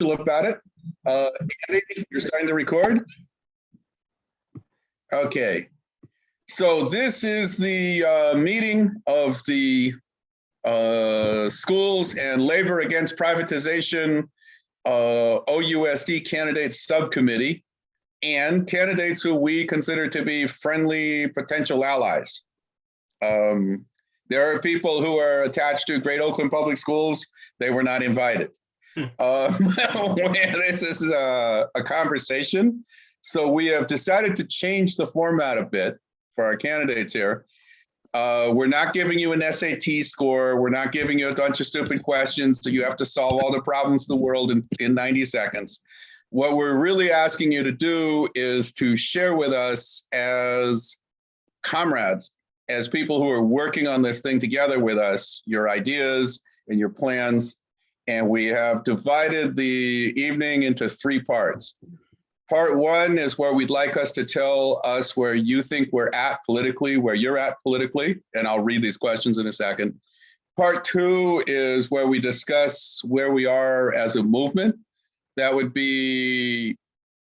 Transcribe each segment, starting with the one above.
about it. Andy, you're starting to record? Okay. So this is the meeting of the Schools and Labor Against Privatization OUSD Candidates Subcommittee, and candidates who we consider to be friendly potential allies. There are people who are attached to Great Oakland Public Schools. They were not invited. This is a conversation. So we have decided to change the format a bit for our candidates here. We're not giving you an SAT score. We're not giving you a bunch of stupid questions so you have to solve all the problems of the world in 90 seconds. What we're really asking you to do is to share with us as comrades, as people who are working on this thing together with us, your ideas and your plans. And we have divided the evening into 3 parts. Part 1 is where we'd like us to tell us where you think we're at politically, where you're at politically, and I'll read these questions in a second. Part 2 is where we discuss where we are as a movement. That would be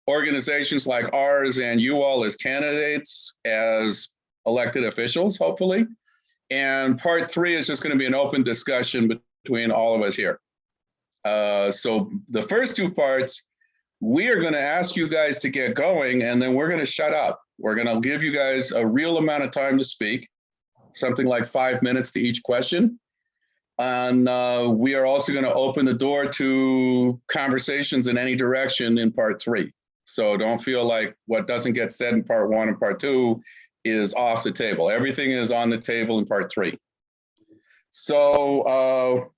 organizations like ours and you all as candidates, as elected officials, hopefully. And part 3 is just going to be an open discussion between all of us here. So the first 2 parts, we are going to ask you guys to get going, and then we're going to shut up. We're going to give you guys a real amount of time to speak, something like 5 minutes to each question. And we are also going to open the door to conversations in any direction in part 3. So don't feel like what doesn't get said in part 1 and part 2 is off the table. Everything is on the table in part 3. So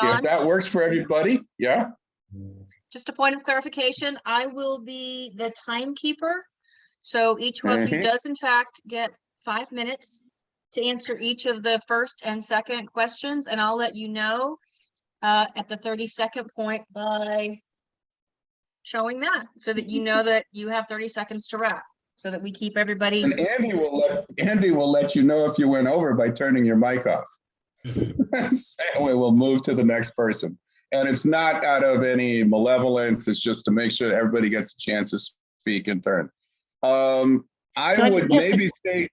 if that works for everybody, yeah? Just a point of clarification, I will be the timekeeper. So each one of you does in fact get 5 minutes to answer each of the first and second questions. And I'll let you know at the 32nd point by showing that, so that you know that you have 30 seconds to wrap, so that we keep everybody. And Andy will let you know if you went over by turning your mic off. We will move to the next person. And it's not out of any malevolence. It's just to make sure that everybody gets a chance to speak in turn. I would maybe say,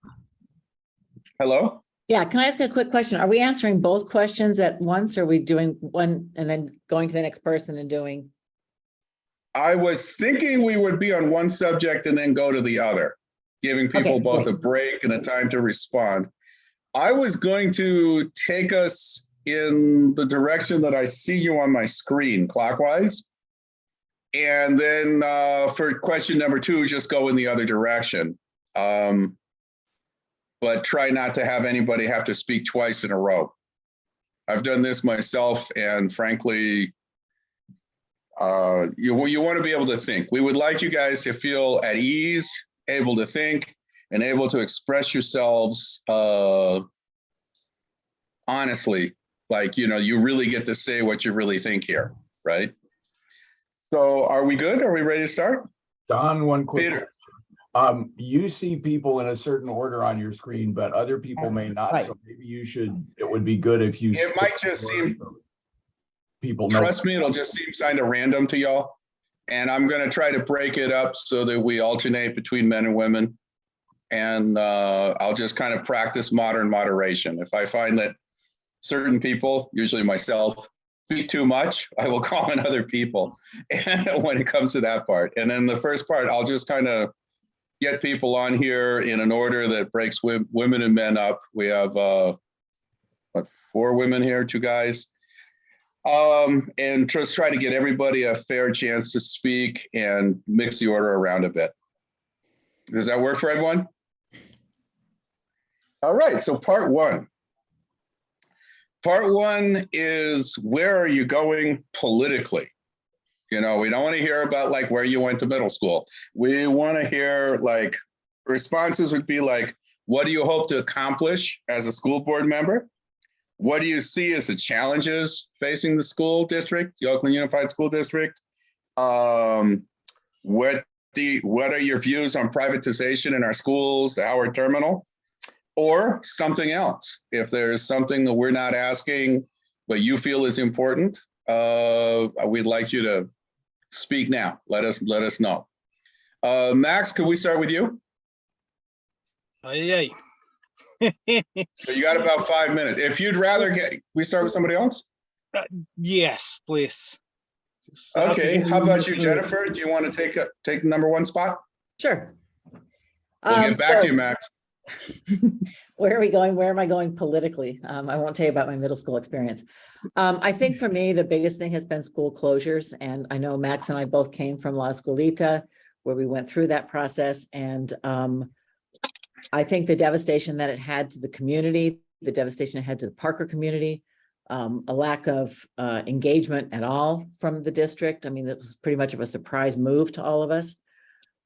hello? Yeah, can I ask a quick question? Are we answering both questions at once, or are we doing one and then going to the next person and doing? I was thinking we would be on one subject and then go to the other, giving people both a break and a time to respond. I was going to take us in the direction that I see you on my screen, clockwise. And then for question number 2, just go in the other direction. But try not to have anybody have to speak twice in a row. I've done this myself, and frankly, you want to be able to think. We would like you guys to feel at ease, able to think, and able to express yourselves honestly. Like, you really get to say what you really think here, right? So are we good? Are we ready to start? Don, one quick Peter. question. You see people in a certain order on your screen, but other people may not. Right. So maybe it would be good if you. It might just seem, people know. trust me, it'll just seem kind of random to y'all. And I'm going to try to break it up so that we alternate between men and women. And I'll just kind of practice modern moderation. If I find that certain people, usually myself, speak too much, I will call in other people when it comes to that part. And then the first part, I'll just kind of get people on here in an order that breaks women and men up. We have 4 women here, 2 guys. And just try to get everybody a fair chance to speak and mix the order around a bit. Does that work for everyone? All right, so part 1. Part 1 is, where are you going politically? We don't want to hear about like where you went to middle school. We want to hear like responses would be like, what do you hope to accomplish as a school board member? What do you see as the challenges facing the school district, the Oakland Unified School District? What are your views on privatization in our schools, the Howard Terminal? Or something else. If there's something that we're not asking, but you feel is important, we'd like you to speak now. Let us know. Max, could we start with you? Ay, So you got about 5 minutes. If you'd rather we start with somebody else? yes, please. Okay, how about you, Jennifer? Do you want to take the number one spot? Sure. We'll get back to you, So Max. where are we going? Where am I going politically? I won't tell you about my middle school experience. I think for me, the biggest thing has been school closures. And I know Max and I both came from La Escuelita, where we went through that process. And I think the devastation that it had to the community, the devastation it had to the Parker community, a lack of engagement at all from the district. I mean, it was pretty much of a surprise move to all of us,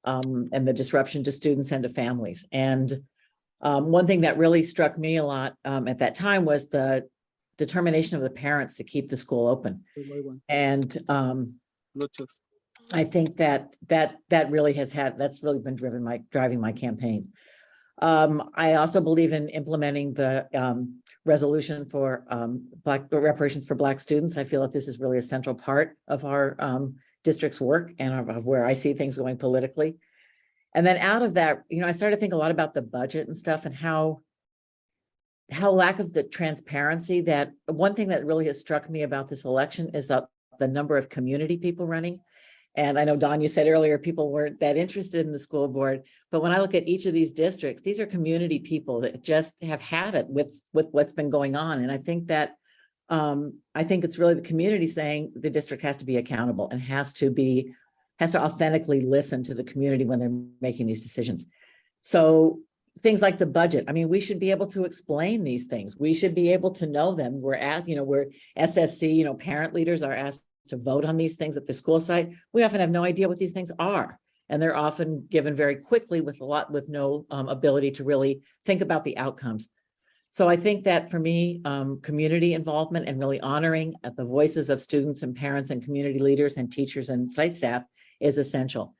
and the disruption to students and to families. And one thing that really struck me a lot at that time was the determination of the parents to keep the school open. And I think that really that's really been driving my campaign. I also believe in implementing the resolution for reparations for Black students. I feel that this is really a central part of our district's work and of where I see things going politically. And then out of that, I started to think a lot about the budget and stuff, and how lack of the transparency. That one thing that really has struck me about this election is the number of community people running. And I know, Don, you said earlier, people weren't that interested in the school board, but when I look at each of these districts, these are community people that just have had it with what's been going on. And I think that, I think it's really the community saying the district has to be accountable and has to authentically listen to the community when they're making these decisions. So things like the budget, I mean, we should be able to explain these things. We should be able to know them. We're SSC, parent leaders are asked to vote on these things at the school site. We often have no idea what these things are. And they're often given very quickly with no ability to really think about the outcomes. So I think that for me, community involvement and really honoring the voices of students and parents and community leaders and teachers and site staff is essential.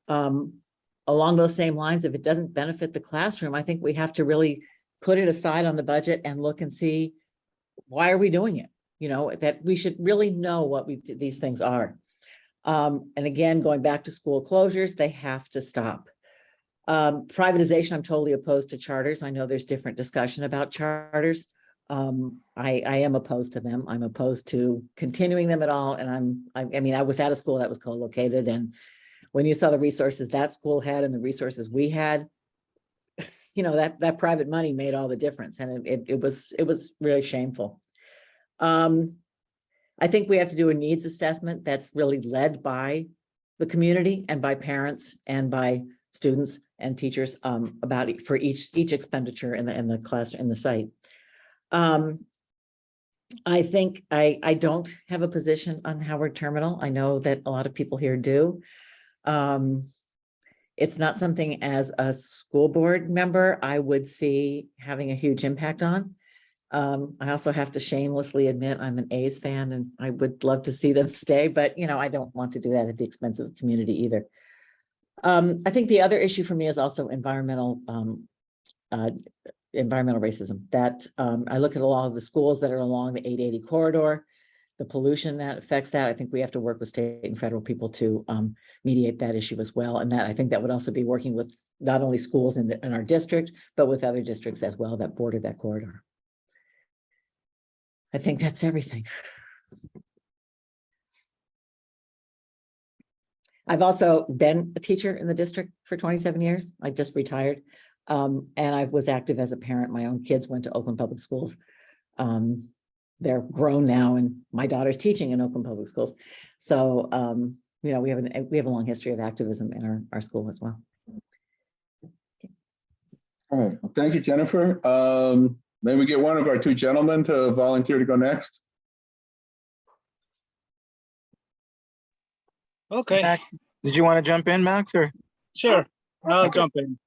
Along those same lines, if it doesn't benefit the classroom, I think we have to really put it aside on the budget and look and see, why are we doing it? That we should really know what these things are. And again, going back to school closures, they have to stop. Privatization, I'm totally opposed to charters. I know there's different discussion about charters. I am opposed to them. I'm opposed to continuing them at all. And I was at a school that was co-located, and when you saw the resources that school had and the resources we had, that private money made all the difference. And it was really shameful. I think we have to do a needs assessment that's really led by the community and by parents and by students and teachers about for each expenditure in the classroom, in the site. I think I don't have a position on Howard Terminal. I know that a lot of people here do. It's not something as a school board member I would see having a huge impact on. I also have to shamelessly admit I'm an A's fan, and I would love to see them stay, but I don't want to do that at the expense of the community either. I think the other issue for me is also environmental racism. That I look at a lot of the schools that are along the 880 corridor, the pollution that affects that. I think we have to work with state and federal people to mediate that issue as well. And that I think that would also be working with not only schools in our district, but with other districts as well that border that corridor. I think that's everything. I've also been a teacher in the district for 27 years. I just retired. And I was active as a parent. My own kids went to Oakland Public Schools. They're grown now, and my daughter's teaching in Oakland Public Schools. So, we have a long history of activism in our school as well. All right, well, thank you, Jennifer. May we get one of our two gentlemen to volunteer to go next? Okay. Max, did you want to jump in, Max, or? Sure, I'll Okay. jump in.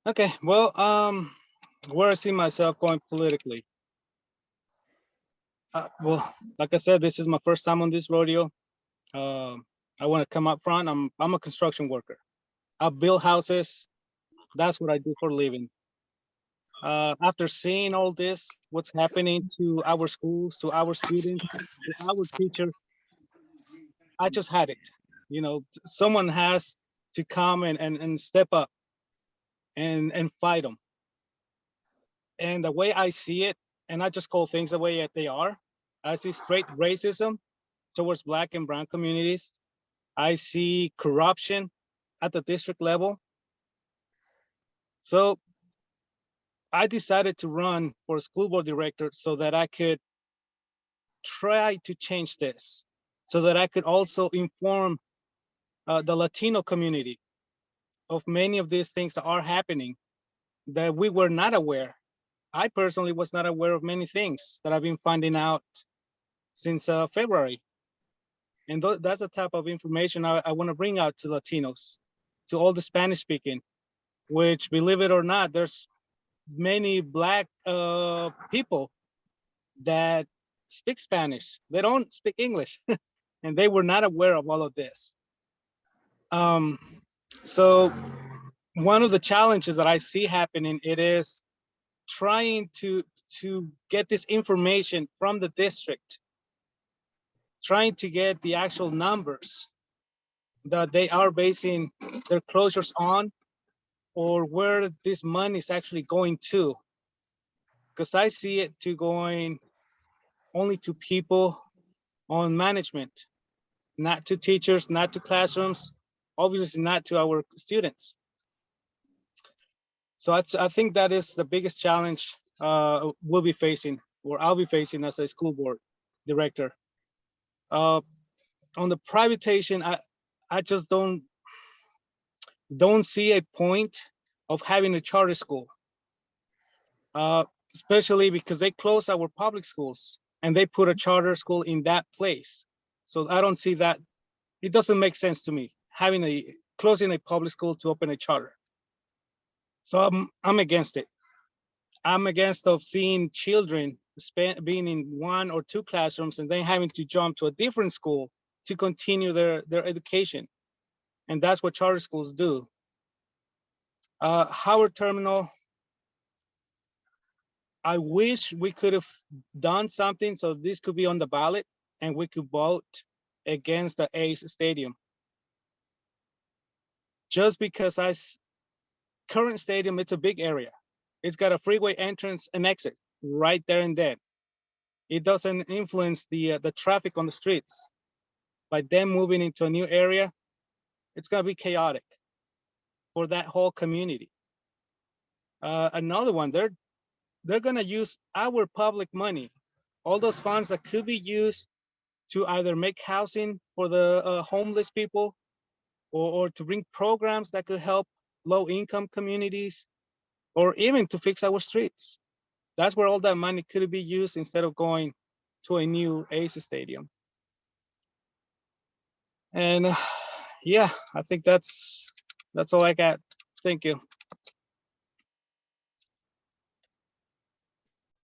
Okay, well, where I see myself going politically. Well, like I said, this is my first time on this rodeo. I want to come up front. I'm a construction worker. I build houses. That's what I do for a living. After seeing all this, what's happening to our schools, to our students, to our teachers, I just had it. You know, someone has to come and step up and fight them. And the way I see it, and I just call things the way that they are, I see straight racism towards Black and brown communities. I see corruption at the district level. So I decided to run for school board director so that I could try to change this, so that I could also inform the Latino community of many of these things that are happening that we were not aware. I personally was not aware of many things that I've been finding out since February. And that's the type of information I want to bring out to Latinos, to all the Spanish speaking, which, believe it or not, there's many Black people that speak Spanish. They don't speak English, and they were not aware of all of this. So one of the challenges that I see happening, it is trying to get this information from the district, trying to get the actual numbers that they are basing their closures on, or where this money is actually going to. Because I see it to going only to people on management, not to teachers, not to classrooms, obviously not to our students. So I think that is the biggest challenge we'll be facing, or I'll be facing as a school board director. On the privatization, I just don't see a point of having a charter school, especially because they close our public schools and they put a charter school in that place. So I don't see that. It doesn't make sense to me having closing a public school to open a charter. So I'm against it. I'm against of seeing children being in 1 or 2 classrooms and then having to jump to a different school to continue their education. And that's what charter schools do. Howard Terminal, I wish we could have done something so this could be on the ballot and we could vote against the Ace Stadium. Just because current stadium, it's a big area. It's got a freeway entrance and exit right there and then. It doesn't influence the traffic on the streets. By them moving into a new area, it's gonna be chaotic for that whole community. Another one, they're gonna use our public money, all those funds that could be used to either make housing for the homeless people, or to bring programs that could help low-income communities, or even to fix our streets. That's where all that money could be used instead of going to a new Ace Stadium. And yeah, I think that's all I got. Thank you.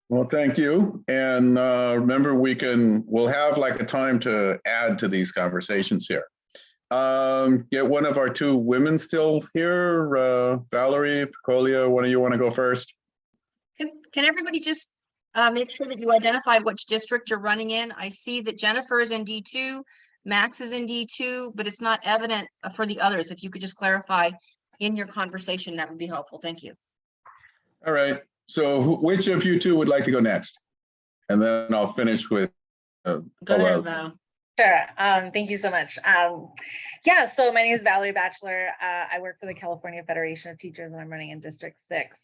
Well, thank you. And remember, we'll have like a time to add to these conversations here. Get one of our 2 women still here. Valerie, Picolia, one of you want to go first? Can everybody just make sure that you identify which district you're running in? I see that Jennifer is in D2, Max is in D2, but it's not evident for the others. If you could just clarify in your conversation, that would be helpful. Thank you. All right. So which of you 2 would like to go next? And then I'll finish with Go ahead, Val. Sure. Thank you so much. Yeah, so my name is Valerie Batchelor. I work for the California Federation of Teachers, and I'm running in District 6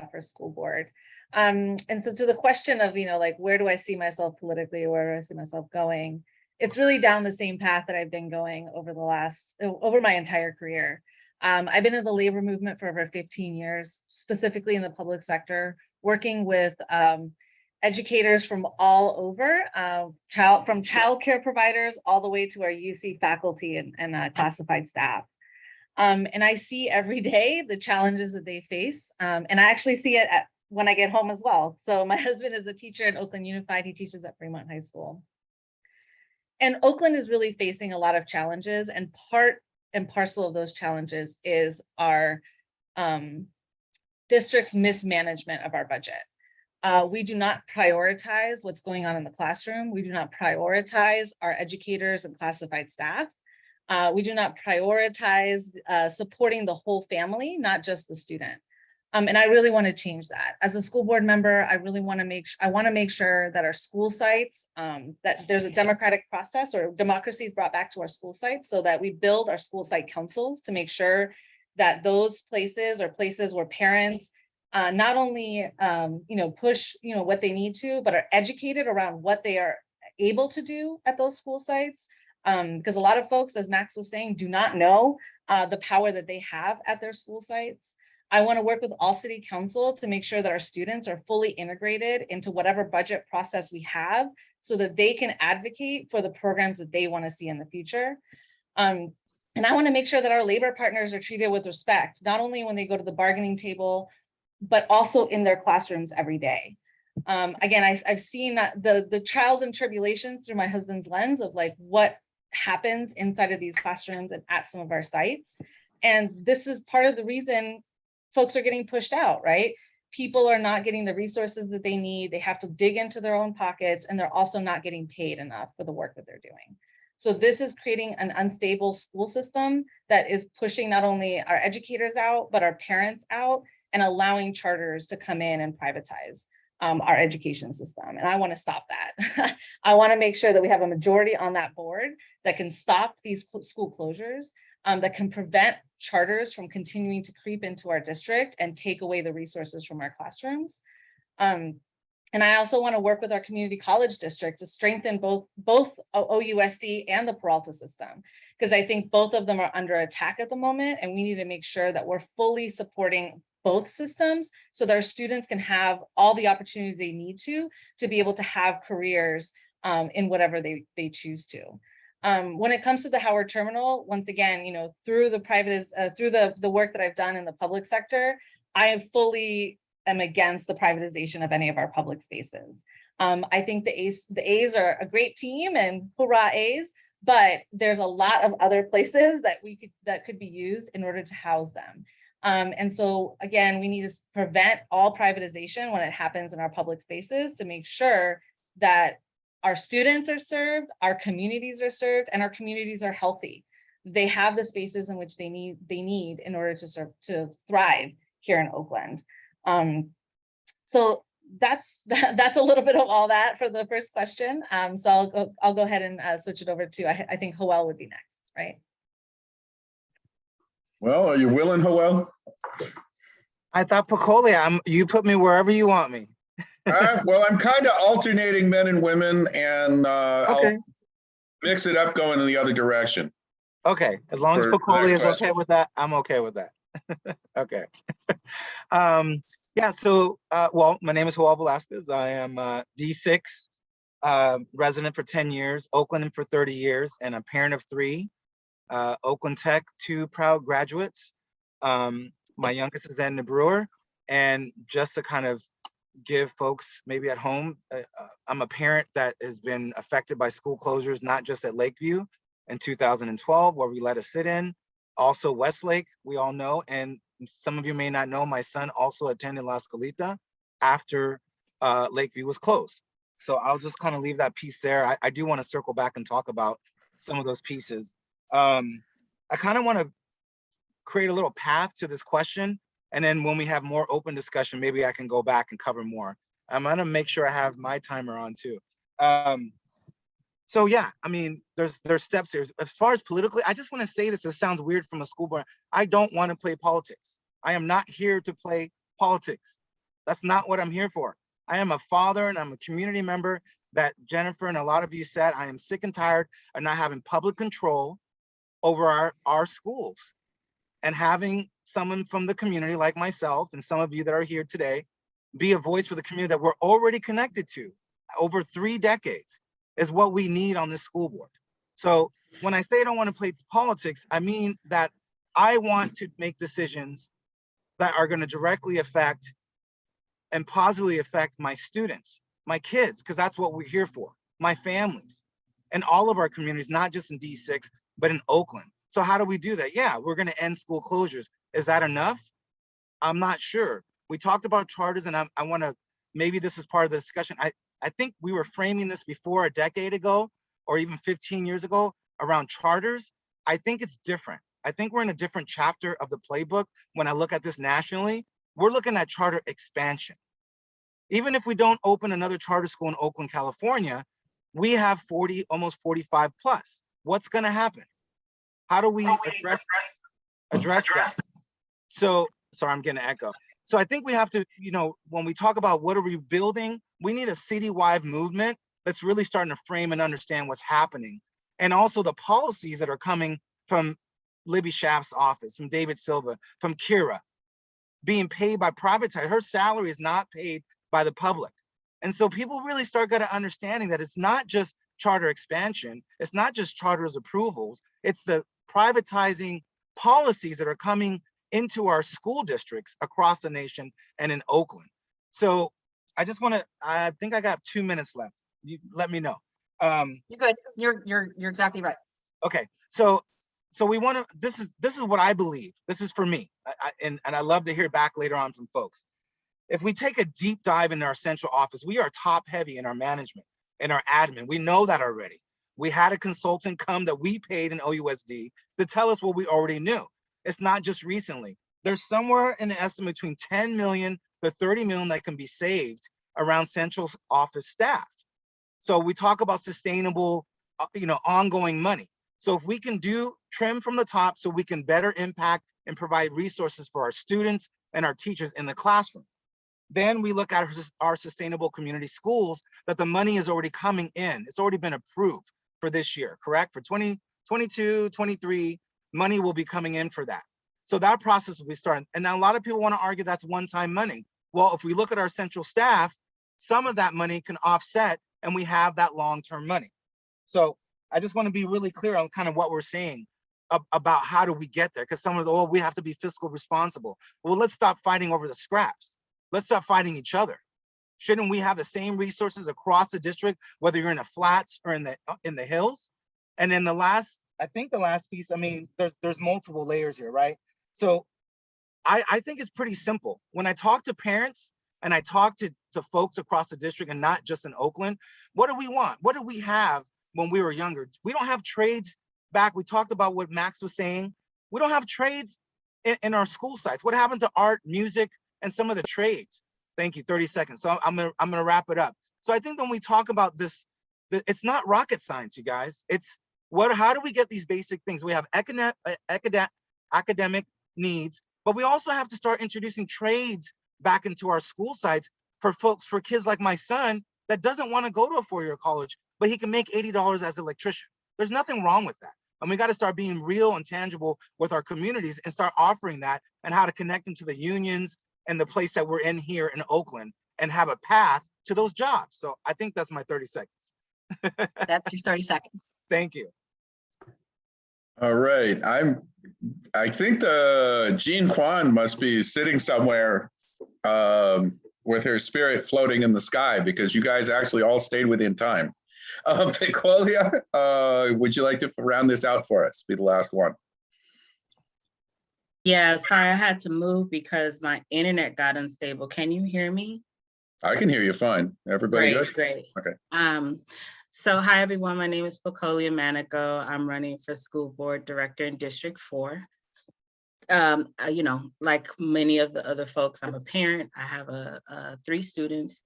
for school board. And so to the question of, like, where do I see myself politically, or where do I see myself going? It's really down the same path that I've been going over my entire career. I've been in the labor movement for over 15 years, specifically in the public sector, working with educators from all over, from childcare providers all the way to our UC faculty and classified staff. And I see every day the challenges that they face. And I actually see it when I get home as well. So my husband is a teacher at Oakland Unified. He teaches at Fremont High School. And Oakland is really facing a lot of challenges, and part and parcel of those challenges is our district's mismanagement of our budget. We do not prioritize what's going on in the classroom. We do not prioritize our educators and classified staff. We do not prioritize supporting the whole family, not just the student. And I really want to change that. As a school board member, I really want to make sure that our school sites, that there's a democratic process or democracy is brought back to our school sites, so that we build our school site councils to make sure that those places are places where parents not only push what they need to, but are educated around what they are able to do at those school sites. Because a lot of folks, as Max was saying, do not know the power that they have at their school sites. I want to work with all city council to make sure that our students are fully integrated into whatever budget process we have, so that they can advocate for the programs that they want to see in the future. And I want to make sure that our labor partners are treated with respect, not only when they go to the bargaining table, but also in their classrooms every day. Again, I've seen the trials and tribulations through my husband's lens of like what happens inside of these classrooms and at some of our sites. And this is part of the reason folks are getting pushed out, right? People are not getting the resources that they need. They have to dig into their own pockets, and they're also not getting paid enough for the work that they're doing. So this is creating an unstable school system that is pushing not only our educators out, but our parents out, and allowing charters to come in and privatize our education system. And I want to stop that. I want to make sure that we have a majority on that board that can stop these school closures, that can prevent charters from continuing to creep into our district and take away the resources from our classrooms. And I also want to work with our community college district to strengthen both OUSD and the Peralta system, because I think both of them are under attack at the moment, and we need to make sure that we're fully supporting both systems so that our students can have all the opportunities they need to be able to have careers in whatever they choose to. When it comes to the Howard Terminal, once again, through the work that I've done in the public sector, I fully am against the privatization of any of our public spaces. I think the A's are a great team, and hoorah A's, but there's a lot of other places that could be used in order to house them. And so again, we need to prevent all privatization when it happens in our public spaces to make sure that our students are served, our communities are served, and our communities are healthy. They have the spaces in which they need in order to thrive here in Oakland. So that's a little bit of all that for the first question. So I'll go ahead and switch it over to, I think Hoel would be next, right? Well, are you willing, Hoel? I thought Pacolia, you put me wherever you want me. Well, I'm kind of alternating men and women, and Okay. I'll mix it up going in the other direction. Okay, as long as For the Pacolia next is okay question. with that, I'm okay with that. Okay. Yeah, so, well, my name is Joel Velasquez. I am D6 resident for 10 years, Oakland for 30 years, and a parent of 3. Oakland Tech, 2 proud graduates. My youngest is Edna Brewer. And just to kind of give folks maybe at home, I'm a parent that has been affected by school closures, not just at Lakeview in 2012, where we let a sit-in, also Westlake, we all know. And some of you may not know, my son also attended La Escolita after Lakeview was closed. So I'll just kind of leave that piece there. I do want to circle back and talk about some of those pieces. I kind of want to create a little path to this question. And then when we have more open discussion, maybe I can go back and cover more. I'm gonna make sure I have my timer on too. So yeah, I mean, there's steps here. As far as politically, I just want to say this, it sounds weird from a school board. I don't want to play politics. I am not here to play politics. That's not what I'm here for. I am a father and I'm a community member that Jennifer and a lot of you said, I am sick and tired of not having public control over our schools, and having someone from the community like myself and some of you that are here today be a voice for the community that we're already connected to over 3 decades is what we need on this school board. So when I say I don't want to play politics, I mean that I want to make decisions that are going to directly affect and positively affect my students, my kids, because that's what we're here for, my families, and all of our communities, not just in D6, but in Oakland. So how do we do that? Yeah, we're going to end school closures. Is that enough? I'm not sure. We talked about charters, and I want to maybe this is part of the discussion. I think we were framing this before a decade ago, or even 15 years ago around charters. I think it's different. I think we're in a different chapter of the playbook. When I look at this nationally, we're looking at charter expansion. Even if we don't open another charter school in Oakland, California, we have 40, almost 45 plus. What's gonna happen? How do we address that? So, sorry, I'm getting an echo. So I think we have to, you know, when we talk about what are we building, we need a citywide movement that's really starting to frame and understand what's happening. And also the policies that are coming from Libby Schaaf's office, from David Silva, from Kira, being paid by privatized. Her salary is not paid by the public. And so people really start getting understanding that it's not just charter expansion, it's not just charters approvals, it's the privatizing policies that are coming into our school districts across the nation and in Oakland. So I just want to, I think I got 2 minutes left. You let me know. You're good. You're exactly right. Okay, so we want to, this is what I believe. This is for me. And I love to hear back later on from folks. If we take a deep dive in our central office, we are top heavy in our management, in our admin. We know that already. We had a consultant come that we paid in OUSD to tell us what we already knew. It's not just recently. There's somewhere in the estimate between 10 million to 30 million that can be saved around central office staff. So we talk about sustainable, you know, ongoing money. So if we can do trim from the top so we can better impact and provide resources for our students and our teachers in the classroom. Then we look at our sustainable community schools, that the money is already coming in. It's already been approved for this year, correct? For 2022, 23, money will be coming in for that. So that process will be starting. And now a lot of people want to argue that's one-time money. Well, if we look at our central staff, some of that money can offset and we have that long-term money. So I just want to be really clear on kind of what we're saying about how do we get there? Because someone's, oh, we have to be fiscal responsible. Well, let's stop fighting over the scraps. Let's stop fighting each other. Shouldn't we have the same resources across the district, whether you're in the flats or in the hills? And then the last, I think the last piece, I mean, there's multiple layers here, right? So I think it's pretty simple. When I talk to parents and I talk to folks across the district and not just in Oakland, what do we want? What did we have when we were younger? We don't have trades back. We talked about what Max was saying. We don't have trades in our school sites. What happened to art, music, and some of the trades? Thank you, 30 seconds. So I'm gonna wrap it up. So I think when we talk about this, it's not rocket science, you guys. It's how do we get these basic things? We have academic needs, but we also have to start introducing trades back into our school sites for folks, for kids like my son that doesn't want to go to a four-year college, but he can make $80 as an electrician. There's nothing wrong with that. And we got to start being real and tangible with our communities and start offering that and how to connect them to the unions and the place that we're in here in Oakland and have a path to those jobs. So I think that's my 30 seconds. That's your 30 seconds. Thank you. All right. I think Jean Kwan must be sitting somewhere with her spirit floating in the sky, because you guys actually all stayed within time. Picolia, would you like to round this out for us? Be the last one. Yeah, sorry, I had to move because my internet got unstable. Can you hear me? I can hear you fine. Everybody good? Great. Okay. So hi, everyone. My name is Picolia Manico. I'm running for school board director in District 4. You know, like many of the other folks, I'm a parent. I have 3 students,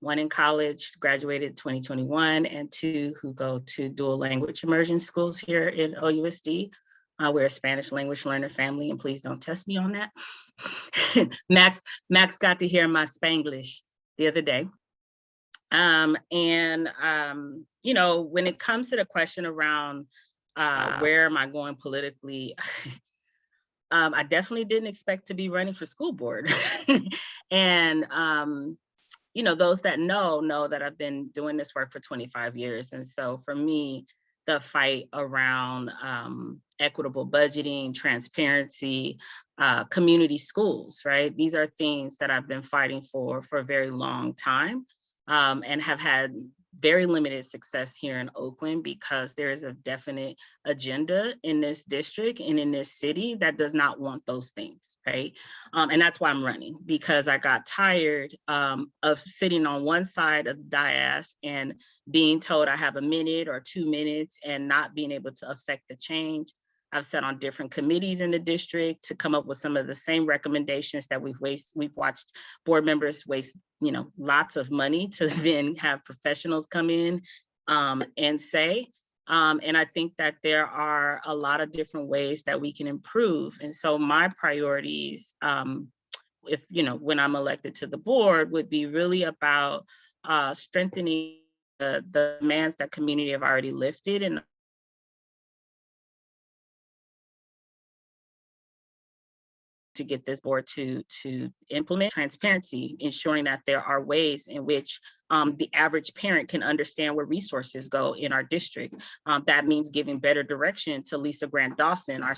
1 in college, graduated 2021, and 2 who go to dual language immersion schools here in OUSD. We're a Spanish language learner family, and please don't test me on that. Max got to hear my Spanglish the other day. You know, when it comes to the question around where am I going politically, I definitely didn't expect to be running for school board. And, you know, those that know that I've been doing this work for 25 years. And so for me, the fight around equitable budgeting, transparency, community schools, right? These are things that I've been fighting for a very long time, and have had very limited success here in Oakland because there is a definite agenda in this district and in this city that does not want those things, right? And that's why I'm running, because I got tired of sitting on one side of the dais and being told I have a minute or 2 minutes and not being able to affect the change. I've sat on different committees in the district to come up with some of the same recommendations that we've watched board members waste, lots of money to then have professionals come in and say. And I think that there are a lot of different ways that we can improve. And so my priorities, when I'm elected to the board, would be really about strengthening the demands that community have already lifted and to get this board to implement transparency, ensuring that there are ways in which the average parent can understand where resources go in our district. That means giving better direction to Lisa Grant Dawson, our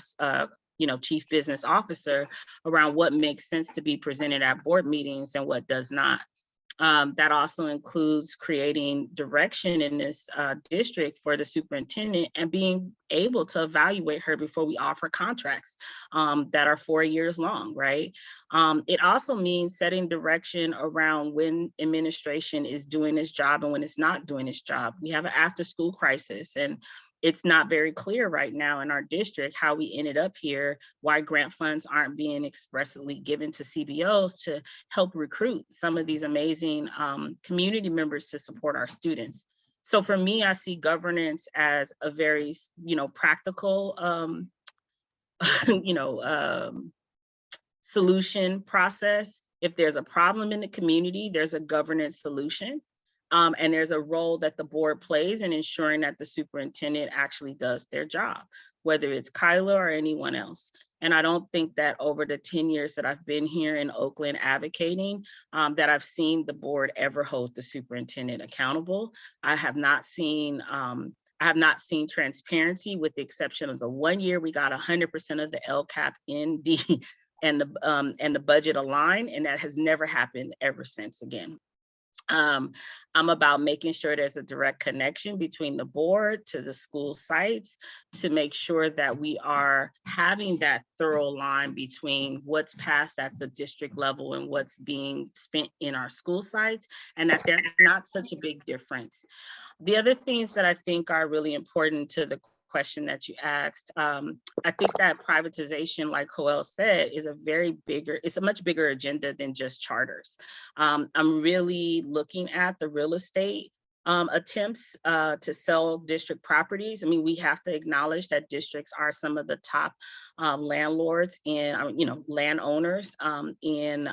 Chief Business Officer, around what makes sense to be presented at board meetings and what does not. That also includes creating direction in this district for the superintendent and being able to evaluate her before we offer contracts that are 4 years long, right? It also means setting direction around when administration is doing its job and when it's not doing its job. We have an after-school crisis, and it's not very clear right now in our district how we ended up here, why grant funds aren't being expressly given to CBOs to help recruit some of these amazing community members to support our students. So for me, I see governance as a very, practical, solution process. If there's a problem in the community, there's a governance solution. And there's a role that the board plays in ensuring that the superintendent actually does their job, whether it's Kyla or anyone else. And I don't think that over the 10 years that I've been here in Oakland advocating, that I've seen the board ever hold the superintendent accountable. I have not seen transparency, with the exception of the 1 year we got 100% of the LCAP in and the budget aligned, and that has never happened ever since again. I'm about making sure there's a direct connection between the board to the school sites to make sure that we are having that thorough line between what's passed at the district level and what's being spent in our school sites, and that there's not such a big difference. The other things that I think are really important to the question that you asked, I think that privatization, like Joel said, is it's a much bigger agenda than just charters. I'm really looking at the real estate attempts to sell district properties. I mean, we have to acknowledge that districts are some of the top landlords and landowners in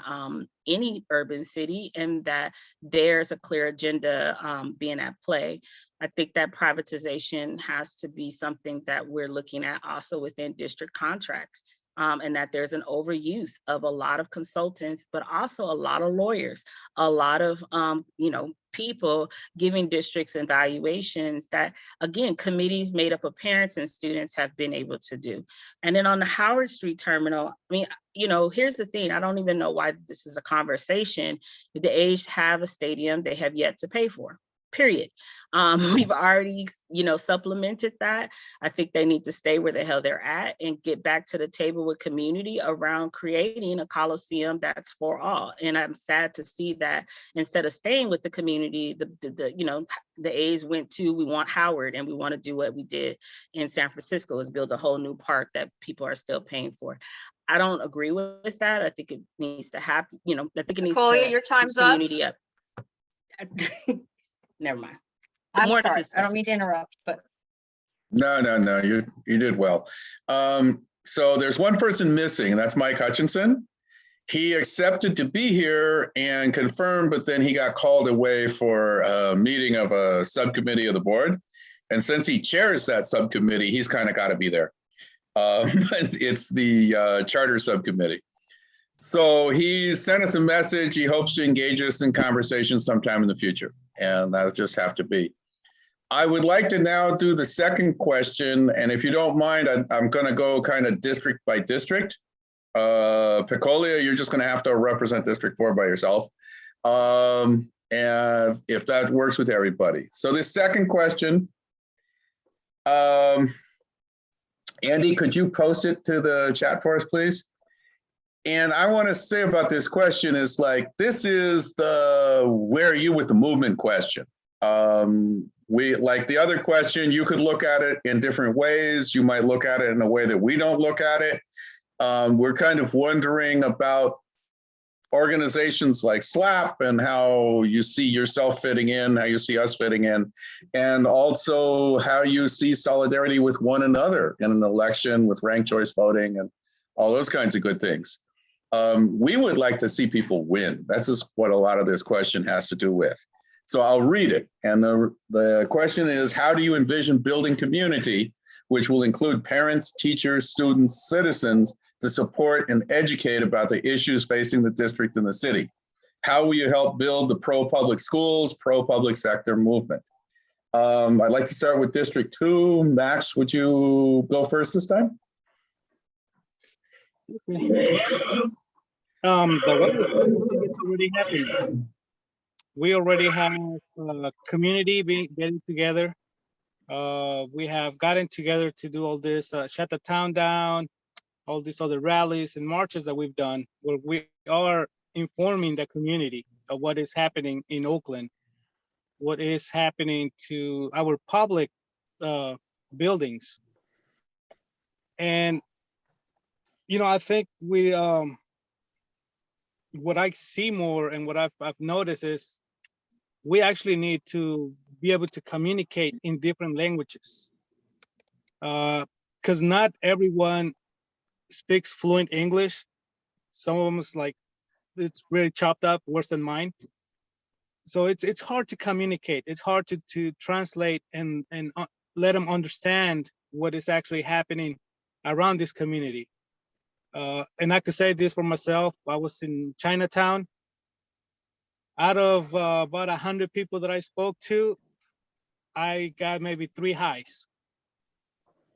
any urban city, and that there's a clear agenda being at play. I think that privatization has to be something that we're looking at also within district contracts. And that there's an overuse of a lot of consultants, but also a lot of lawyers, a lot of people giving districts evaluations that, again, committees made up of parents and students have been able to do. And then on the Howard Street terminal, I mean, here's the thing, I don't even know why this is a conversation. The A's have a stadium they have yet to pay for. Period. We've already, supplemented that. I think they need to stay where the hell they're at and get back to the table with community around creating a Coliseum that's for all. And I'm sad to see that instead of staying with the community, the A's went to, we want Howard, and we want to do what we did in San Francisco, is build a whole new park that people are still paying for. I don't agree with that. I think it needs to happen. I think it needs Nicolia, to your time's up. Community up. Never mind. I'm More to sorry, I discuss. don't mean to interrupt, but No, you did well. So there's one person missing, and that's Mike Hutchinson. He accepted to be here and confirmed, but then he got called away for a meeting of a subcommittee of the board. And since he chairs that subcommittee, he's kind of got to be there. It's the charter subcommittee. So he sent us a message. He hopes to engage us in conversation sometime in the future, and that'll just have to be. I would like to now do the second question, and if you don't mind, I'm going to go kind of district by district. Picolia, you're just going to have to represent District 4 by yourself. And And if that works with everybody. So the second question, Andy, could you post it to the chat for us, please? And I want to say about this question is like, this is the where are you with the movement question. We like the other question, you could look at it in different ways. You might look at it in a way that we don't look at it. We're kind of wondering about organizations like SLAP and how you see yourself fitting in, how you see us fitting in, and also how you see solidarity with one another in an election with ranked choice voting and all those kinds of good things. We would like to see people win. That's just what a lot of this question has to do with. So I'll read it. And the question is, how do you envision building community, which will include parents, teachers, students, citizens, to support and educate about the issues facing the district and the city? How will you help build the pro-public schools, pro-public sector movement? I'd like to start with District 2. Max, would you go first this time? The way it's already happening. We already have a community getting together. We have gotten together to do all this, shut the town down, all these other rallies and marches that we've done, where we are informing the community of what is happening in Oakland, what is happening to our public buildings. And, you know, I think we, what I see more and what I've noticed is we actually need to be able to communicate in different languages. Because not everyone speaks fluent English. Some of them is like, it's really chopped up, worse than mine. So it's hard to communicate. It's hard to translate and let them understand what is actually happening around this community. And I could say this for myself. I was in Chinatown. Out of about 100 people that I spoke to, I got maybe 3 highs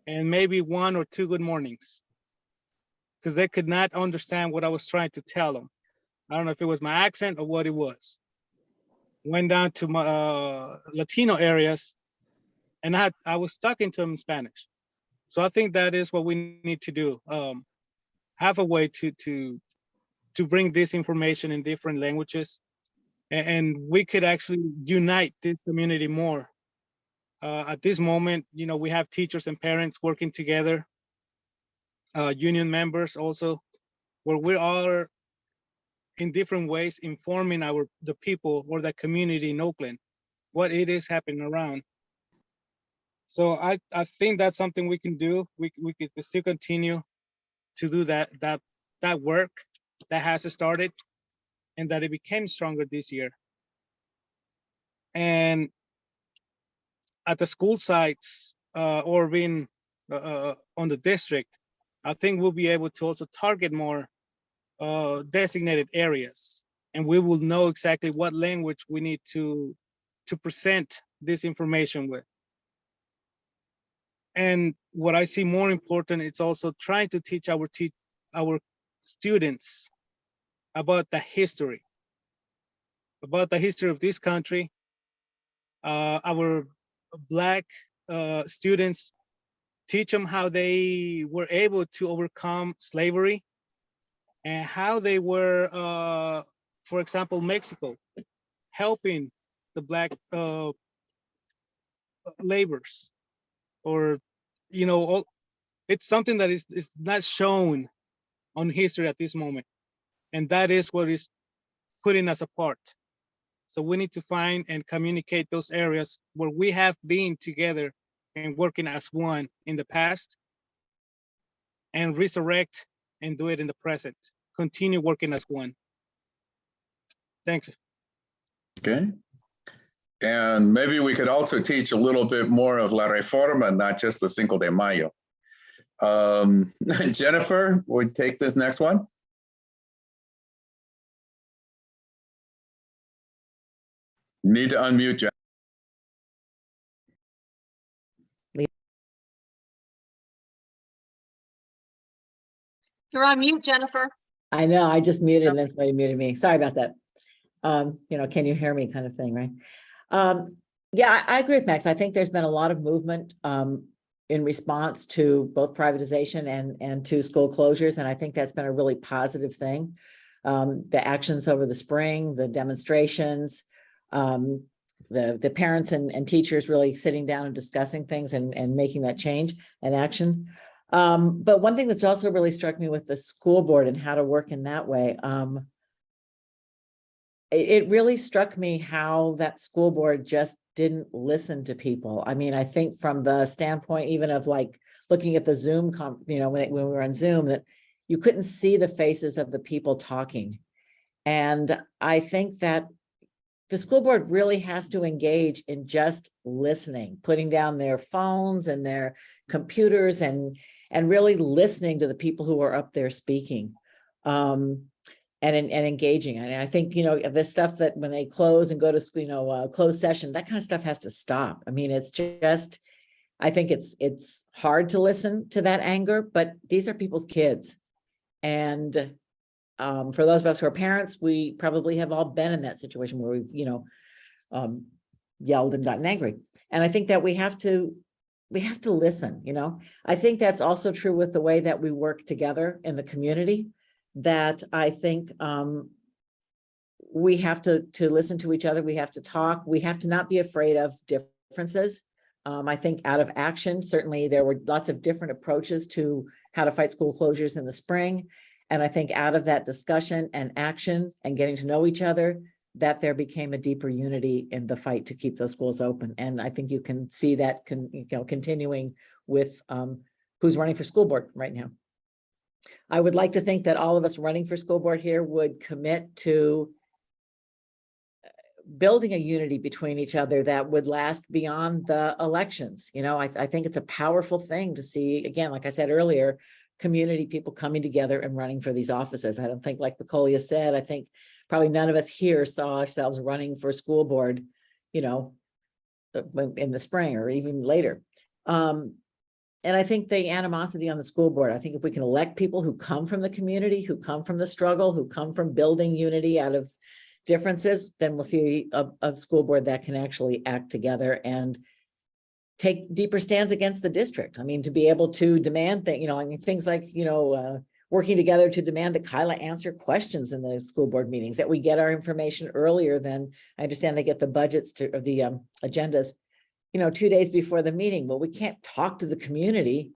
and maybe 1 or 2 good mornings, because they could not understand what I was trying to tell them. I don't know if it was my accent or what it was. Went down to my Latino areas, and I was talking to them in Spanish. So I think that is what we need to do. Have a way to bring this information in different languages, and we could actually unite this community more. At this moment, you know, we have teachers and parents working together, union members also, where we are in different ways informing the people or the community in Oakland what it is happening around. So I think that's something we can do. We could still continue to do that work that has started and that it became stronger this year. And at the school sites or being on the district, I think we'll be able to also target more designated areas, and we will know exactly what language we need to present this information with. And what I see more important, it's also trying to teach our students about the history of this country. Our Black students, teach them how they were able to overcome slavery and how they were, for example, Mexico, helping the Black laborers, or, you know, it's something that is not shown on history at this moment. And that is what is putting us apart. So we need to find and communicate those areas where we have been together and working as one in the past, and resurrect and do it in the present. Continue working as one. Thanks. Okay. And maybe we could also teach a little bit more of La Reforma, not just the Cinco de Mayo. Jennifer, would take this next one. You need to unmute, Jennifer. You're on mute, Jennifer. I know, I just muted and then somebody muted me. Sorry about that. Can you hear me kind of thing, right? Yeah, I agree with Max. I think there's been a lot of movement in response to both privatization and to school closures. And I think that's been a really positive thing. The actions over the spring, the demonstrations, the parents and teachers really sitting down and discussing things and making that change and action. But one thing that's also really struck me with the school board and how to work in that way, it really struck me how that school board just didn't listen to people. I mean, I think from the standpoint even of like looking at the Zoom, when we were on Zoom, that you couldn't see the faces of the people talking. And I think that the school board really has to engage in just listening, putting down their phones and their computers and really listening to the people who are up there speaking. And engaging. And I think, the stuff that when they close and go to, closed session, that kind of stuff has to stop. I mean, it's just, I think it's hard to listen to that anger, but these are people's kids. And for those of us who are parents, we probably have all been in that situation where we've, yelled and gotten angry. And I think that we have to listen, I think that's also true with the way that we work together in the community. That I think we have to listen to each other. We have to talk. We have to not be afraid of differences. I think out of action, certainly there were lots of different approaches to how to fight school closures in the spring. And I think out of that discussion and action and getting to know each other, that there became a deeper unity in the fight to keep those schools open. And I think you can see that continuing with who's running for school board right now. I would like to think that all of us running for school board here would commit to building a unity between each other that would last beyond the elections. I think it's a powerful thing to see, again, like I said earlier, community people coming together and running for these offices. I don't think, like Picolia said, I think probably none of us here saw ourselves running for school board, in the spring or even later. And I think the animosity on the school board, I think if we can elect people who come from the community, who come from the struggle, who come from building unity out of differences, then we'll see a school board that can actually act together and take deeper stands against the district. I mean, to be able to demand that, things like, working together to demand that Kyla answer questions in the school board meetings, that we get our information earlier than, I understand they get the budgets or the agendas 2 days before the meeting. Well, we can't talk to the community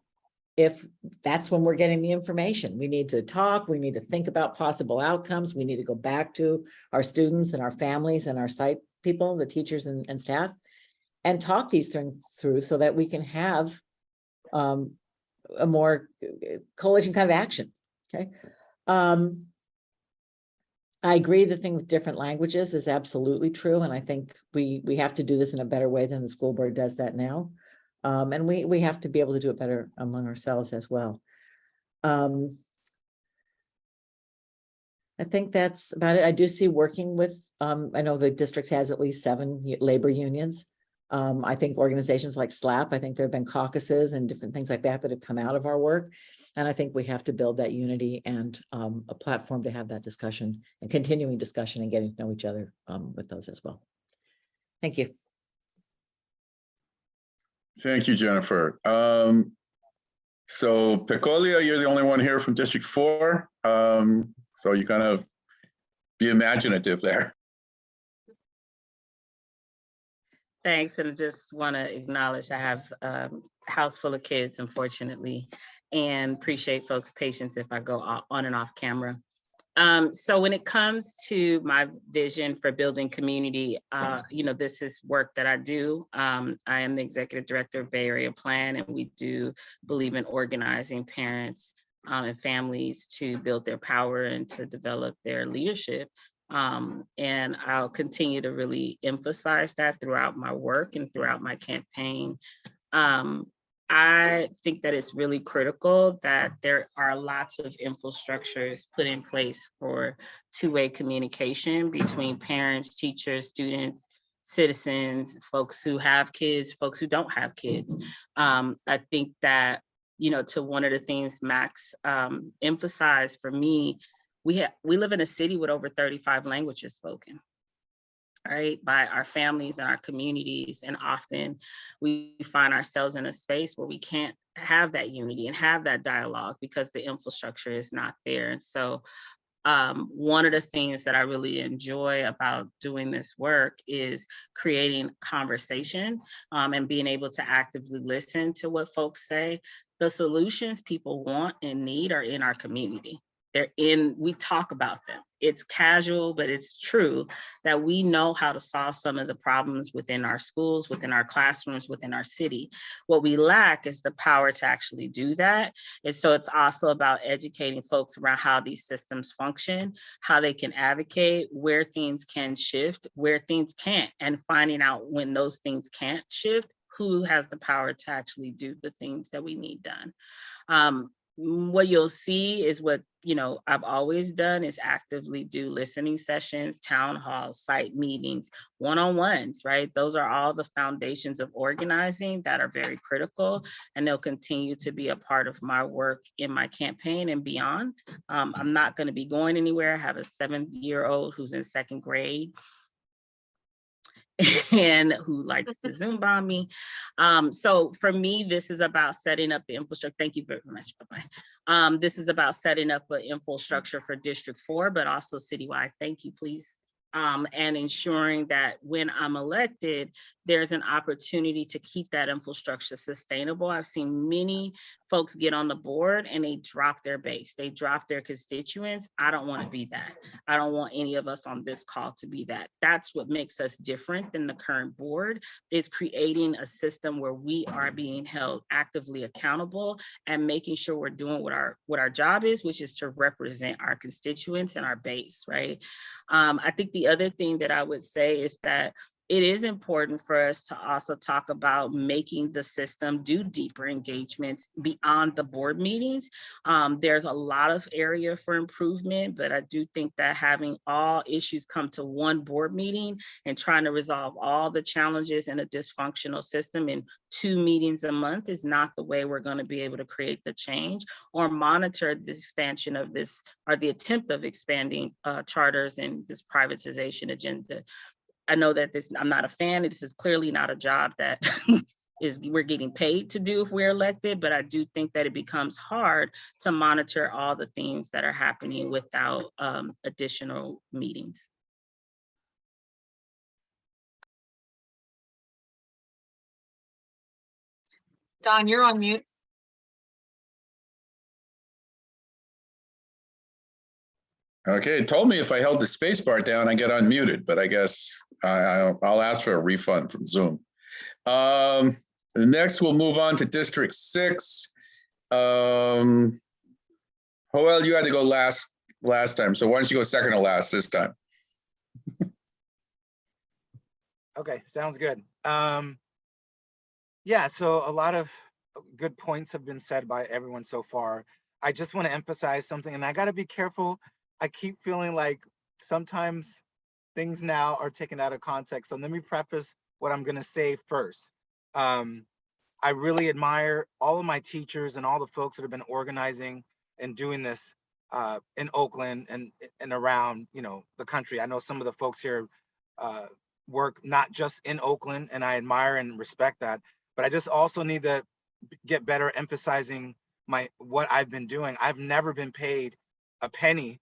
if that's when we're getting the information. We need to talk, we need to think about possible outcomes. We need to go back to our students and our families and our site people, the teachers and staff, and talk these things through so that we can have a more coalition kind of action. Okay. I agree the thing with different languages is absolutely true. And I think we have to do this in a better way than the school board does that now. And we have to be able to do it better among ourselves as well. I think that's about it. I do see working with, I know the district has at least 7 labor unions. I think organizations like SLAP, I think there have been caucuses and different things like that that have come out of our work. And I think we have to build that unity and a platform to have that discussion and continuing discussion and getting to know each other with those as well. Thank you. Thank you, Jennifer. So Picolia, you're the only one here from District 4. So you kind of be imaginative there. Thanks, and I just want to acknowledge I have a house full of kids, unfortunately, and appreciate folks' patience if I go on and off camera. So when it comes to my vision for building community, this is work that I do. I am the executive director of Bay Area Plan, and we do believe in organizing parents and families to build their power and to develop their leadership. And I'll continue to really emphasize that throughout my work and throughout my campaign. I think that it's really critical that there are lots of infrastructures put in place for two-way communication between parents, teachers, students, citizens, folks who have kids, folks who don't have kids. I think that, to one of the things Max emphasized for me, we live in a city with over 35 languages spoken. right, by our families and our communities. And often we find ourselves in a space where we can't have that unity and have that dialogue because the infrastructure is not there. And so one of the things that I really enjoy about doing this work is creating conversation and being able to actively listen to what folks say. The solutions people want and need are in our community. We talk about them. It's casual, but it's true that we know how to solve some of the problems within our schools, within our classrooms, within our city. What we lack is the power to actually do that. And so it's also about educating folks around how these systems function, how they can advocate, where things can shift, where things can't, and finding out when those things can't shift, who has the power to actually do the things that we need done. What you'll see is what, I've always done is actively do listening sessions, town halls, site meetings, one-on-ones, right? Those are all the foundations of organizing that are very critical, and they'll continue to be a part of my work in my campaign and beyond. I'm not going to be going anywhere. I have a 7-year-old who's in 2nd grade and who likes to Zoom bomb me. So for me, this is about setting up the infrastructure. Thank you very much. Bye-bye. This is about setting up an infrastructure for District 4, but also citywide. Thank you, please. And ensuring that when I'm elected, there's an opportunity to keep that infrastructure sustainable. I've seen many folks get on the board and they drop their base, they drop their constituents. I don't want to be that. I don't want any of us on this call to be that. That's what makes us different than the current board, is creating a system where we are being held actively accountable and making sure we're doing what our job is, which is to represent our constituents and our base, right? I think the other thing that I would say is that it is important for us to also talk about making the system do deeper engagements beyond the board meetings. There's a lot of area for improvement, but I do think that having all issues come to one board meeting and trying to resolve all the challenges in a dysfunctional system in 2 meetings a month is not the way we're going to be able to create the change or monitor the expansion of this, or the attempt of expanding charters and this privatization agenda. I know that I'm not a fan. This is clearly not a job that we're getting paid to do if we're elected, but I do think that it becomes hard to monitor all the things that are happening without additional meetings. Don, you're on mute. Okay, it told me if I held the space bar down, I get unmuted, but I guess I'll ask for a refund from Zoom. Next, we'll move on to District 6. Joel, you had to go last time, so why don't you go second to last this time? Okay, sounds good. Yeah, so a lot of good points have been said by everyone so far. I just want to emphasize something, and I got to be careful. I keep feeling like sometimes things now are taken out of context. So let me preface what I'm going to say first. I really admire all of my teachers and all the folks that have been organizing and doing this in Oakland and around, the country. I know some of the folks here work not just in Oakland, and I admire and respect that. But I just also need to get better emphasizing what I've been doing. I've never been paid a penny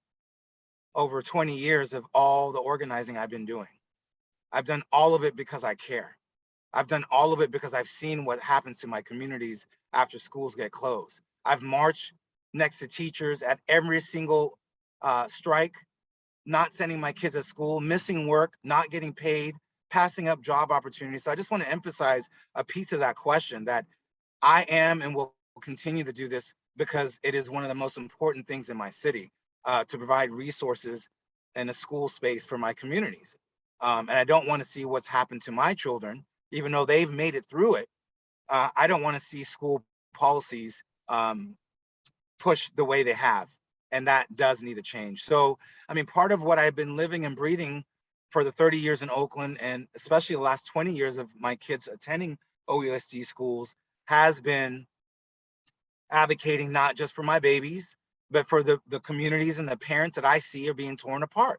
over 20 years of all the organizing I've been doing. I've done all of it because I care. I've done all of it because I've seen what happens to my communities after schools get closed. I've marched next to teachers at every single strike, not sending my kids to school, missing work, not getting paid, passing up job opportunities. So I just want to emphasize a piece of that question, that I am and will continue to do this because it is one of the most important things in my city, to provide resources and a school space for my communities. And I don't want to see what's happened to my children, even though they've made it through it. I don't want to see school policies push the way they have, and that does need to change. So, I mean, part of what I've been living and breathing for the 30 years in Oakland, and especially the last 20 years of my kids attending OUSD schools, has been advocating not just for my babies, but for the communities and the parents that I see are being torn apart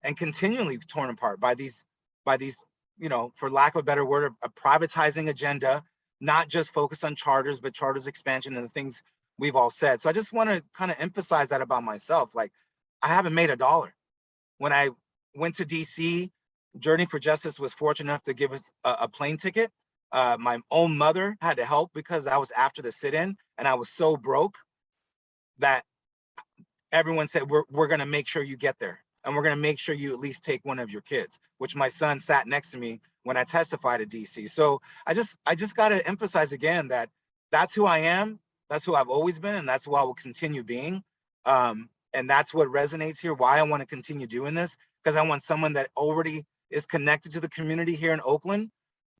and continually torn apart by these by these, you know, for lack of a better word, a privatizing agenda, not just focus on charters, but charters expansion and the things we've all said. So I just want to kind of emphasize that about myself. Like, I haven't made a dollar. When I went to DC, Journey for Justice was fortunate enough to give us a plane ticket. My own mother had to help because I was after the sit-in and I was so broke that everyone said, we're going to make sure you get there. And we're going to make sure you at least take one of your kids, which my son sat next to me when I testified at DC. So I just got to emphasize again that that's who I am. That's who I've always been. And that's who I will continue being. And that's what resonates here, why I want to continue doing this, because I want someone that already is connected to the community here in Oakland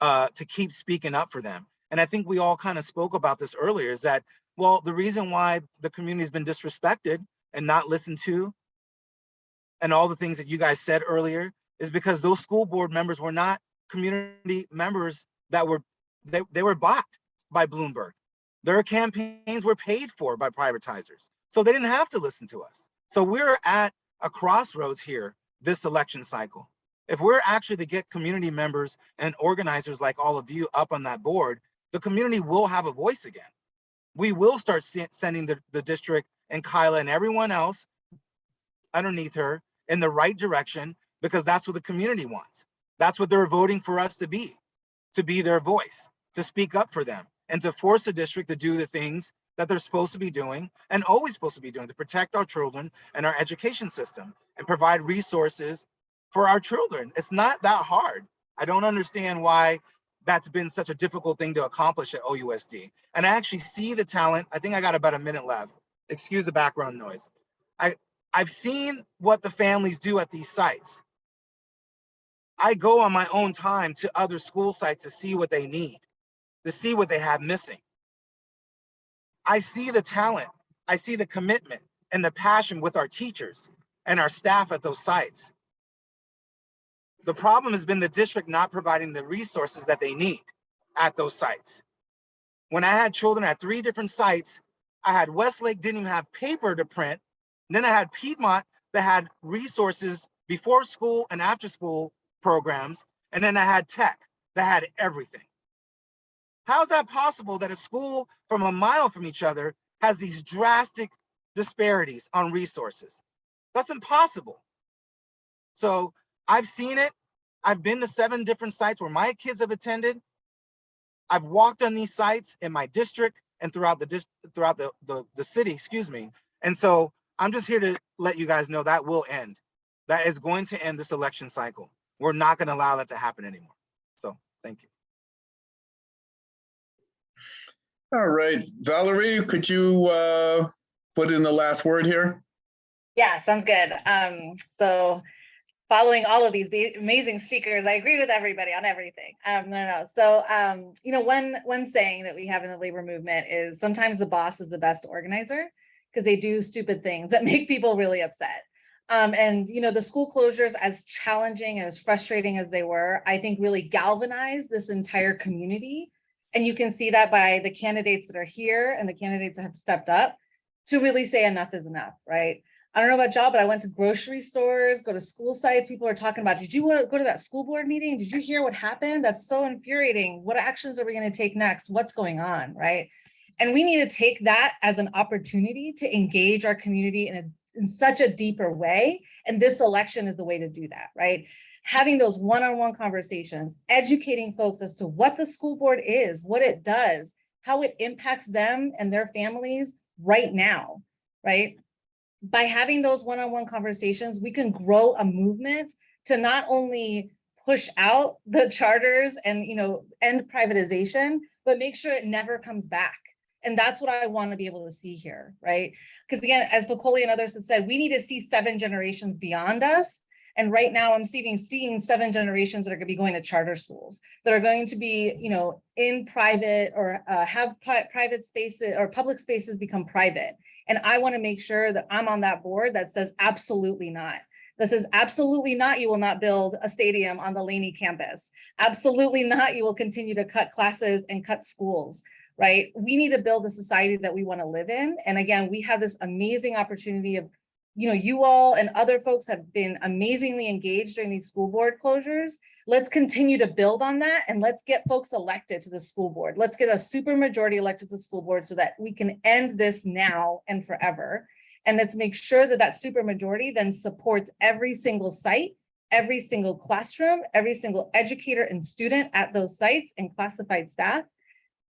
to keep speaking up for them. And I think we all kind of spoke about this earlier, is that, well, the reason why the community has been disrespected and not listened to, and all the things that you guys said earlier, is because those school board members were not community members that were, they were bought by Bloomberg. Their campaigns were paid for by privatizers. So they didn't have to listen to us. So we're at a crossroads here this election cycle. If we're actually to get community members and organizers like all of you up on that board, the community will have a voice again. We will start sending the district and Kyla and everyone else underneath her in the right direction, because that's what the community wants. That's what they're voting for us to be their voice, to speak up for them, and to force the district to do the things that they're supposed to be doing and always supposed to be doing, to protect our children and our education system and provide resources for our children. It's not that hard. I don't understand why that's been such a difficult thing to accomplish at OUSD. And I actually see the talent. I think I got about a minute left. Excuse the background noise. I've seen what the families do at these sites. I go on my own time to other school sites to see what they need, to see what they have missing. I see the talent, I see the commitment and the passion with our teachers and our staff at those sites. The problem has been the district not providing the resources that they need at those sites. When I had children at 3 different sites, I had Westlake didn't even have paper to print. And then I had Piedmont that had resources before school and after school programs. And then I had Tech that had everything. How is that possible that a school from a mile from each other has these drastic disparities on resources? That's impossible. So I've seen it. I've been to 7 different sites where my kids have attended. I've walked on these sites in my district and throughout the city, excuse me. And so I'm just here to let you guys know that will end. That is going to end this election cycle. We're not going to allow that to happen anymore. So thank you. All right, Valerie, could you put in the last word here? Yeah, sounds good. So following all of these amazing speakers, I agree with everybody on everything. So, you know, one saying that we have in the labor movement is sometimes the boss is the best organizer because they do stupid things that make people really upset. And, you know, the school closures, as challenging and as frustrating as they were, I think really galvanized this entire community. And you can see that by the candidates that are here and the candidates that have stepped up to really say enough is enough, right? I don't know about y'all, but I went to grocery stores, go to school sites. People are talking about, did you want to go to that school board meeting? Did you hear what happened? That's so infuriating. What actions are we going to take next? What's going on, right? And we need to take that as an opportunity to engage our community in such a deeper way. And this election is the way to do that, right? Having those one-on-one conversations, educating folks as to what the school board is, what it does, how it impacts them and their families right now, right? By having those one-on-one conversations, we can grow a movement to not only push out the charters and, you know, end privatization, but make sure it never comes back. And that's what I want to be able to see here, right? Because again, as Bacoli and others have said, we need to see 7 generations beyond us. And right now I'm seeing 7 generations that are going to be going to charter schools, that are going to be, you know, in private or have private spaces or public spaces become private. And I want to make sure that I'm on that board that says absolutely not. This is absolutely not, you will not build a stadium on the Laney campus. Absolutely not, you will continue to cut classes and cut schools, right? We need to build the society that we want to live in. And again, we have this amazing opportunity of you know, you all and other folks have been amazingly engaged during these school board closures. Let's continue to build on that, and let's get folks elected to the school board. Let's get a super majority elected to the school board so that we can end this now and forever. And let's make sure that that super majority then supports every single site, every single classroom, every single educator and student at those sites and classified staff.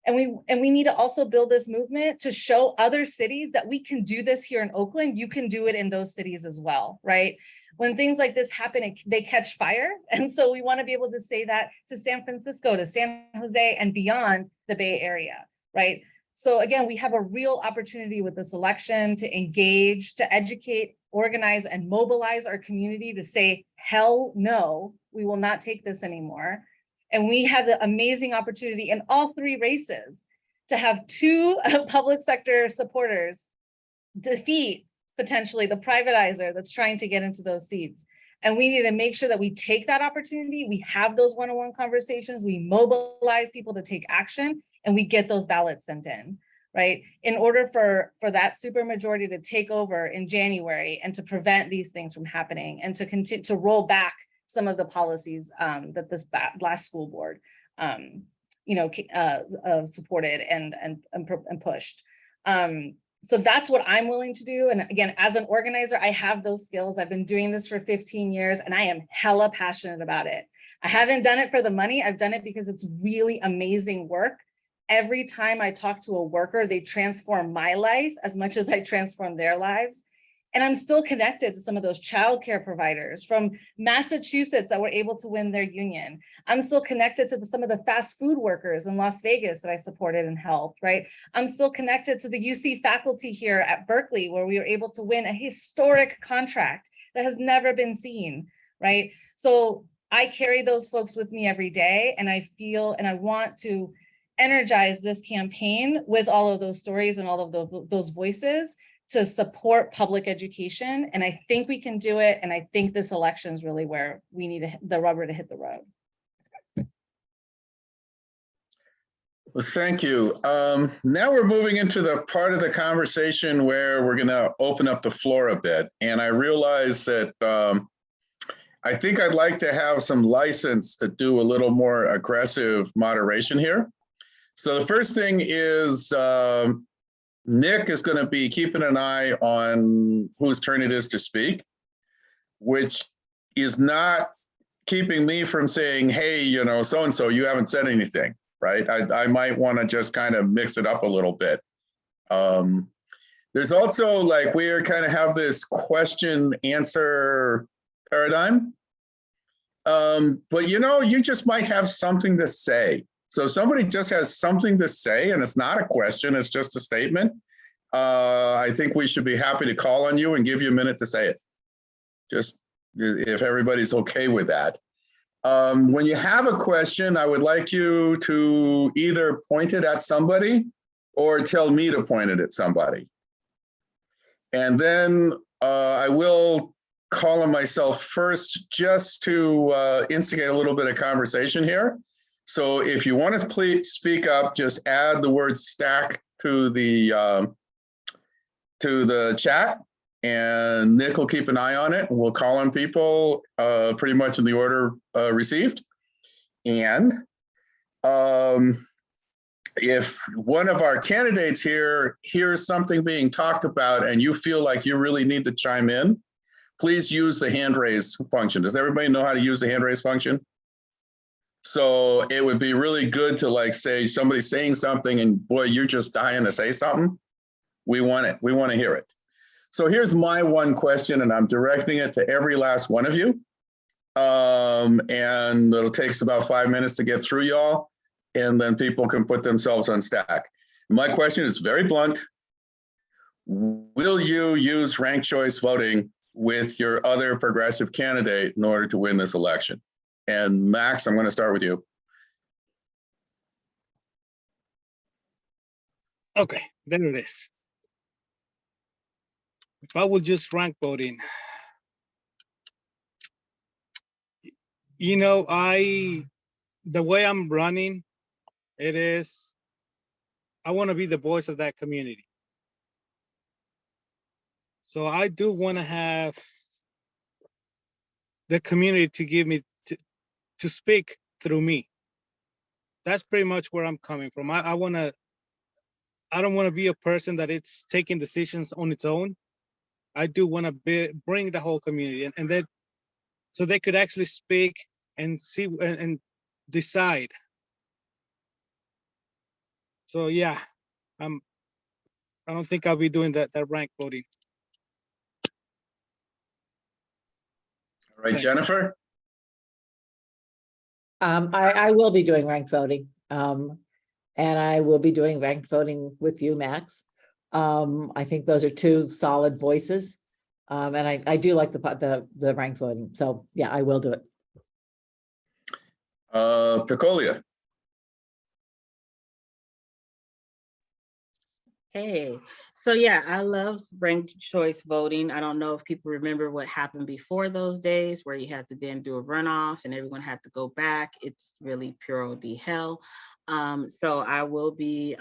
And we need to also build this movement to show other cities that we can do this here in Oakland. You can do it in those cities as well, right? When things like this happen, they catch fire. And so we want to be able to say that to San Francisco, to San Jose, and beyond the Bay Area, right? So again, we have a real opportunity with this election to engage, to educate, organize, and mobilize our community to say, hell no, we will not take this anymore. And we have the amazing opportunity in all three races to have two public sector supporters defeat potentially the privatizer that's trying to get into those seats. And we need to make sure that we take that opportunity, we have those one-on-one conversations, we mobilize people to take action, and we get those ballots sent in, right? In order for that supermajority to take over in January and to prevent these things from happening and to continue to roll back some of the policies that this last school board, supported and pushed. So that's what I'm willing to do. And again, as an organizer, I have those skills. I've been doing this for 15 years and I am hella passionate about it. I haven't done it for the money. I've done it because it's really amazing work. Every time I talk to a worker, they transform my life as much as I transform their lives. And I'm still connected to some of those childcare providers from Massachusetts that were able to win their union. I'm still connected to some of the fast food workers in Las Vegas that I supported and helped, right? I'm still connected to the UC faculty here at Berkeley, where we were able to win a historic contract that has never been seen, right? So I carry those folks with me every day, and I feel and I want to energize this campaign with all of those stories and all of those voices to support public education. And I think we can do it. And I think this election is really where we need the rubber to hit the road. Well, thank you. Now we're moving into the part of the conversation where we're going to open up the floor a bit. And I realize that I think I'd like to have some license to do a little more aggressive moderation here. So the first thing is Nick is going to be keeping an eye on whose turn it is to speak, which is not keeping me from saying, hey, you know, so-and-so, you haven't said anything, right? I might want to just kind of mix it up a little bit. There's also like, we kind of have this question answer paradigm. But you know, you just might have something to say. So if somebody just has something to say and it's not a question, it's just a statement, I think we should be happy to call on you and give you a minute to say it. Just if everybody's okay with that. When you have a question, I would like you to either point it at somebody or tell me to point it at somebody. And then I will call on myself first just to instigate a little bit of conversation here. So if you want to please speak up, just add the word stack to the chat, and Nick will keep an eye on it. And we'll call on people pretty much in the order received. And if one of our candidates here hears something being talked about and you feel like you really need to chime in, please use the hand raise function. Does everybody know how to use the hand raise function? So it would be really good to like say somebody's saying something and boy, you're just dying to say something. We want it. We want to hear it. So here's my one question, and I'm directing it to every last one of you. And it'll take us about 5 minutes to get through y'all, and then people can put themselves on stack. My question is very blunt. Will you use ranked choice voting with your other progressive candidate in order to win this election? And Max, I'm going to start with you. Okay, there it is. If I would just rank voting, you know, the way I'm running, it is, I want to be the voice of that community. So I do want to have the community to give me to speak through me. That's pretty much where I'm coming from. I don't want to be a person that it's taking decisions on its own. I do want to bring the whole community and then so they could actually speak and see and decide. So yeah, I don't think I'll be doing that rank voting. All right, Thanks. Jennifer? I will be doing ranked voting. And I will be doing ranked voting with you, Max. I think those are two solid voices. And I do like the ranked voting. So yeah, I will do it. Picolia? Hey, so yeah, I love ranked choice voting. I don't know if people remember what happened before those days where you had to then do a runoff and everyone had to go back. It's really pure OD hell. So I will be,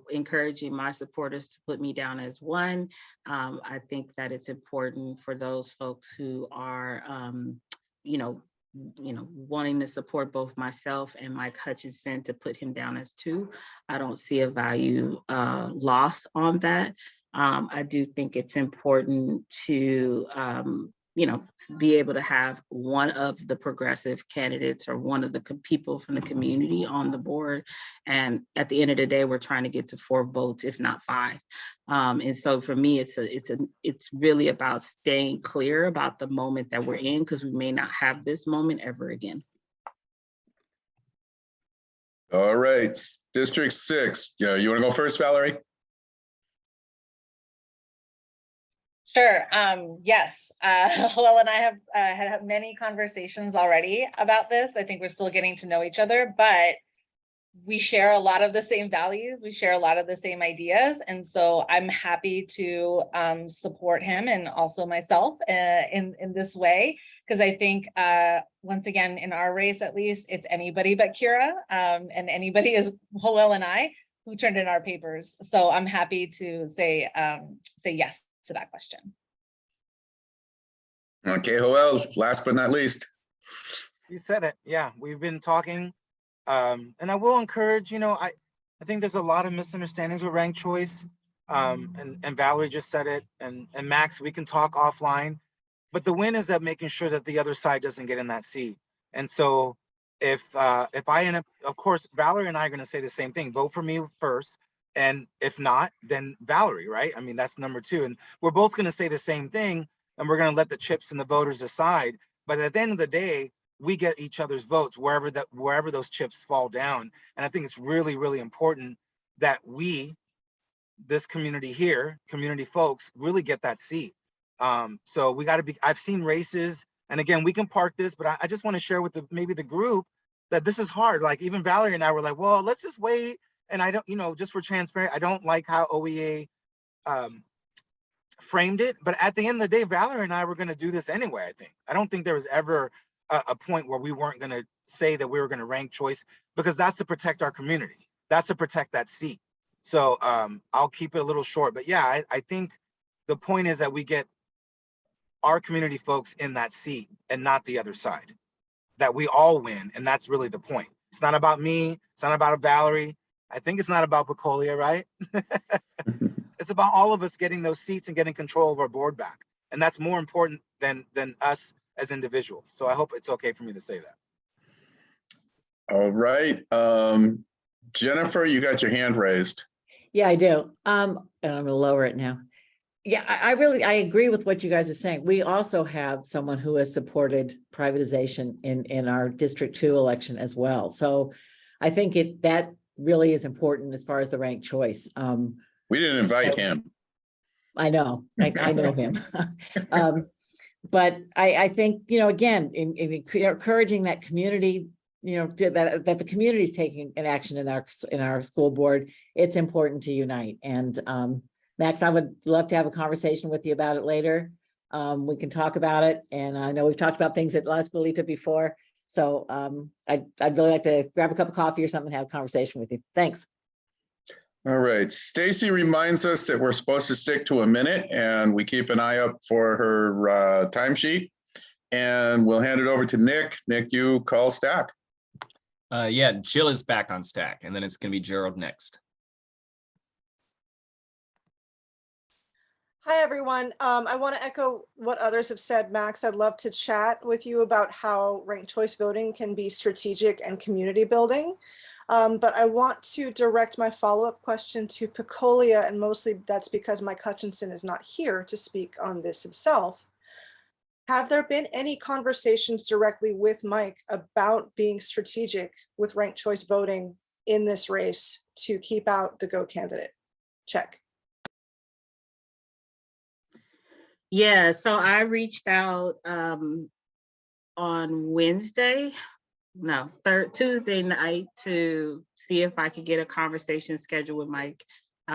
encouraging my supporters to put me down as one. I think that it's important for those folks who are, wanting to support both myself and Mike Hutchinson to put him down as two. I don't see a value lost on that. I do think it's important to, be able to have one of the progressive candidates or one of the people from the community on the board. And at the end of the day, we're trying to get to 4 votes, if not 5. And so for me, it's really about staying clear about the moment that we're in, because we may not have this moment ever again. All right, District 6. Yeah, you want to go first, Valerie? Sure. Yes. Joel and I have had many conversations already about this. I think we're still getting to know each other, but we share a lot of the same values. We share a lot of the same ideas. And so I'm happy to support him and also myself in this way, because I think once again, in our race, at least, it's anybody but Kira, and anybody is Joel and I who turned in our papers. So I'm happy to say yes to that question. Okay, Joel, last but not least. You said it. Yeah, we've been talking. And I will encourage, I think there's a lot of misunderstandings with ranked choice. And Valerie just said it, and Max, we can talk offline. But the win is that making sure that the other side doesn't get in that seat. And so if I end up, of course, Valerie and I are going to say the same thing, vote for me first. And if not, then Valerie, right? I mean, that's number 2. And we're both going to say the same thing, and we're going to let the chips and the voters decide. But at the end of the day, we get each other's votes wherever those chips fall down. And I think it's really, really important that we, this community here, community folks, really get that seat. So we got to be, I've seen races, and again, we can park this, but I just want to share with maybe the group that this is hard. Like even Valerie and I were like, well, let's just wait. And I don't, just for transparent, I don't like how OEA framed it, but at the end of the day, Valerie and I were going to do this anyway. I think, I don't think there was ever a point where we weren't going to say that we were going to rank choice, because that's to protect our community. That's to protect that seat. So I'll keep it a little short, but yeah, I think the point is that we get our community folks in that seat and not the other side, that we all win. And that's really the point. It's not about me. It's not about Valerie. I think it's not about Picolia, right? It's about all of us getting those seats and getting control of our board back. And that's more important than us as individuals. So I hope it's okay for me to say that. All right. Jennifer, you got your hand raised. Yeah, I do. And I'm gonna lower it now. Yeah, I agree with what you guys are saying. We also have someone who has supported privatization in our District 2 election as well. So I think that really is important as far as the ranked choice. We didn't invite him. I know, I know him. But I think, again, in encouraging that community, that the community is taking an action in our school board, it's important to unite. And Max, I would love to have a conversation with you about it later. We can talk about it. And I know we've talked about things at La Escuelita before. So I'd really like to grab a cup of coffee or something and have a conversation with you. Thanks. All right, Stacy reminds us that we're supposed to stick to a minute, and we keep an eye up for her timesheet. And we'll hand it over to Nick. Nick, you call stack. Yeah, Jill is back on stack, and then it's going to be Gerald next. Hi, everyone. I want to echo what others have said. Max, I'd love to chat with you about how ranked choice voting can be strategic and community building. But I want to direct my follow-up question to Picolia, and mostly that's because Mike Hutchinson is not here to speak on this himself. Have there been any conversations directly with Mike about being strategic with ranked choice voting in this race to keep out the Go candidate? Check. Yeah, so I reached out on Tuesday night to see if I could get a conversation scheduled with Mike.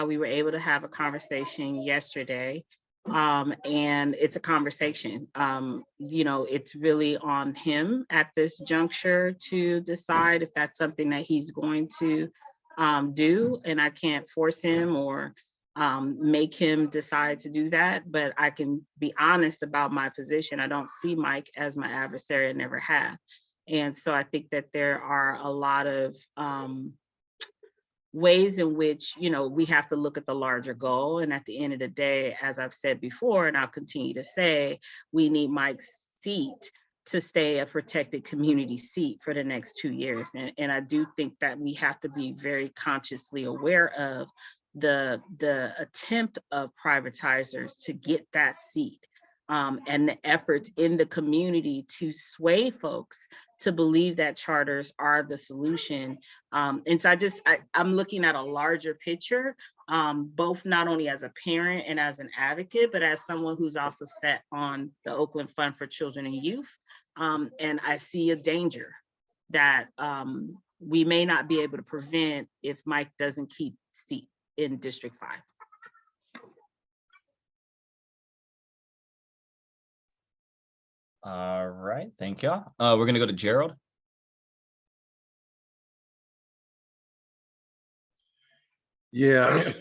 We were able to have a conversation yesterday, and it's a conversation. It's really on him at this juncture to decide if that's something that he's going to do, and I can't force him or make him decide to do that, but I can be honest about my position. I don't see Mike as my adversary, I never have. And so I think that there are a lot of ways in which, we have to look at the larger goal. And at the end of the day, as I've said before, and I'll continue to say, we need Mike's seat to stay a protected community seat for the next 2 years. And I do think that we have to be very consciously aware of the attempt of privatizers to get that seat, and the efforts in the community to sway folks to believe that charters are the solution. And so I'm looking at a larger picture, both not only as a parent and as an advocate, but as someone who's also sat on the Oakland Fund for Children and Youth. And I see a danger that we may not be able to prevent if Mike doesn't keep seat in District 5. All right, thank you. We're gonna go to Gerald. Yeah,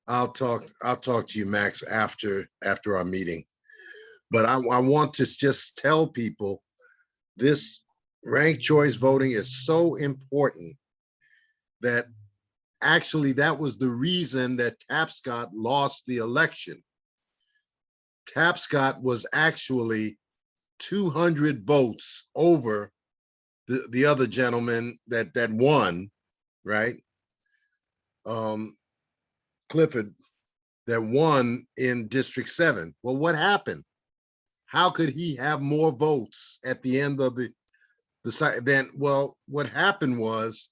I'll talk to you, Max, after our meeting. But I want to just tell people this ranked choice voting is so important that actually that was the reason that Tapscott lost the election. Tapscott was actually 200 votes over the other gentleman that won, right? Clifford, that won in District 7. Well, what happened? How could he have more votes at the end of the site? Then, well, what happened was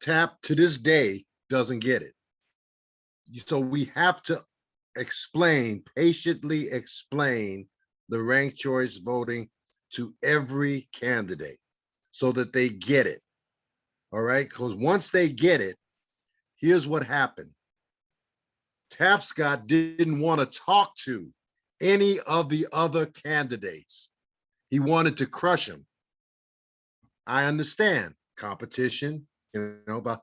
Tap to this day doesn't get it. So we have to patiently explain the ranked choice voting to every candidate so that they get it. All right, because once they get it, here's what happened. Tapscott didn't want to talk to any of the other candidates. He wanted to crush them. I understand competition, but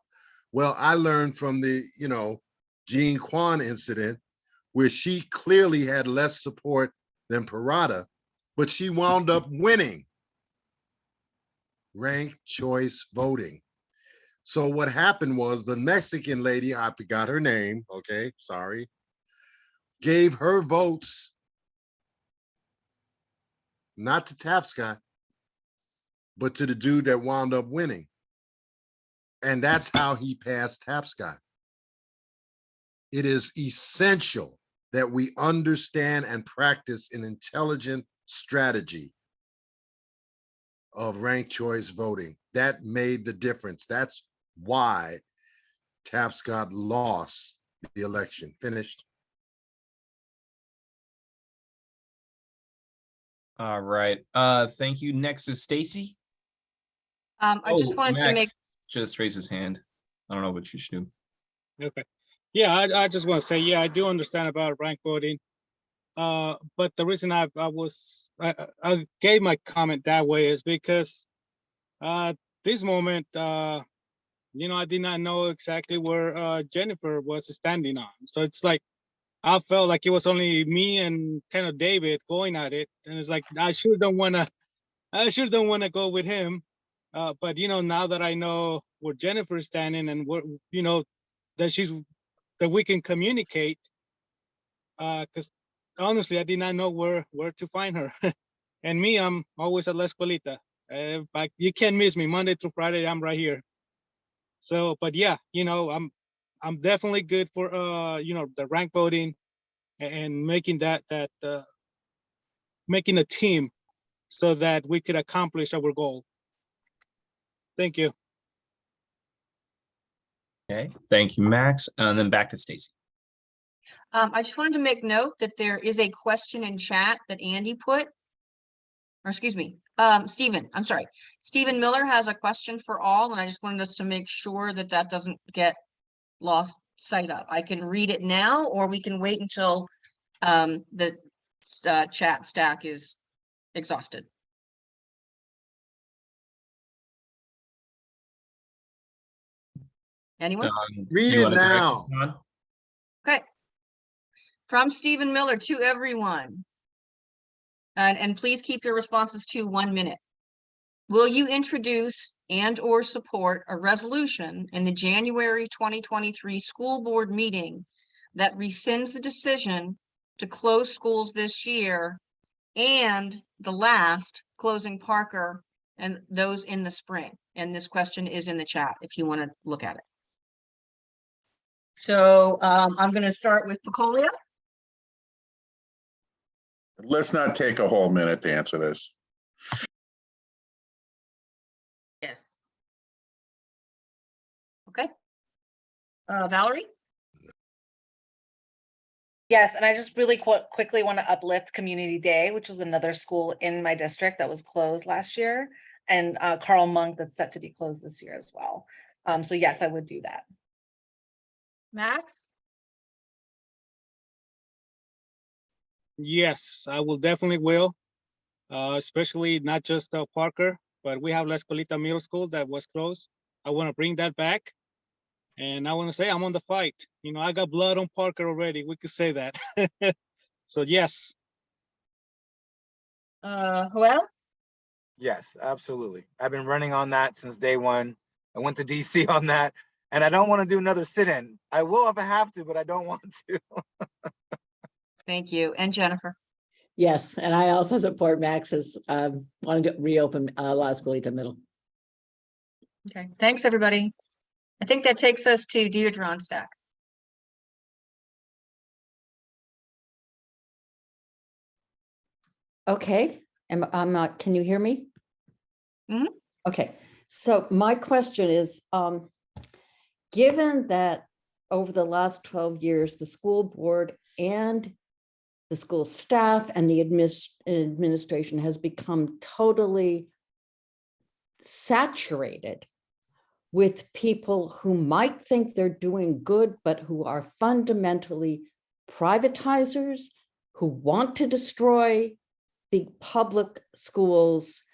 well, I learned from the, Jean Quan incident where she clearly had less support than Parada, but she wound up winning ranked choice voting. So what happened was the Mexican lady, I forgot her name, okay, sorry, gave her votes not to Tapscott, but to the dude that wound up winning. And that's how he passed Tapscott. It is essential that we understand and practice an intelligent strategy of ranked choice voting. That made the difference. That's why Tapscott lost the election. Finished. All right. Thank you. Next is Stacy. I just wanted to make. Max just raised his hand. I don't know what you should do. Okay. Yeah, I just want to say, yeah, I do understand about rank voting. But the reason I gave my comment that way is because this moment, I did not know exactly where Jennifer was standing on. So it's like, I felt like it was only me and kind of David going at it. And it's like, I sure don't want to go with him. But, now that I know where Jennifer's standing and that we can communicate, because honestly, I did not know where to find her. And me, I'm always at La Escuelita. You can't miss me Monday through Friday. I'm right here. So, but yeah, I'm definitely good for the rank voting and making making a team so that we could accomplish our goal. Thank you. Okay, thank you, Max. And then back to Stacy. I just wanted to make note that there is a question in chat that Andy put. Or excuse me, Stephen, I'm sorry. Stephen Miller has a question for all, and I just wanted us to make sure that that doesn't get lost sight of. I can read it now, or we can wait until the chat stack is exhausted. Anyone? Read do you it wanna direct now. us, Todd? Okay. From Stephen Miller to everyone. And please keep your responses to 1 minute. Will you introduce and or support a resolution in the January 2023 school board meeting that rescinds the decision to close schools this year and the last closing Parker and those in the spring? And this question is in the chat if you want to look at it. So I'm going to start with Picolia. Let's not take a whole minute to answer this. Yes. Okay. Valerie? Yes, and I just really quickly want to uplift Community Day, which was another school in my district that was closed last year, and Carl Monk that's set to be closed this year as well. So yes, I would do that. Max? Yes, I will definitely will. Especially not just Parker, but we have La Escuelita Middle School that was closed. I want to bring that back. And I want to say I'm on the fight. I got blood on Parker already. We could say that. So yes. Joel? Yes, absolutely. I've been running on that since day one. I went to DC on that, and I don't want to do another sit-in. I will if I have to, but I don't want to. Thank you. And Jennifer? Yes, and I also support Max's wanting to reopen La Escuelita Middle. Okay, thanks, everybody. I think that takes us to Deirdre on stack. Okay, can you hear me? Mhm. Okay, so my question is, given that over the last 12 years, the school board and the school staff and the administration has become totally saturated with people who might think they're doing good, but who are fundamentally privatizers, who want to destroy the public schools.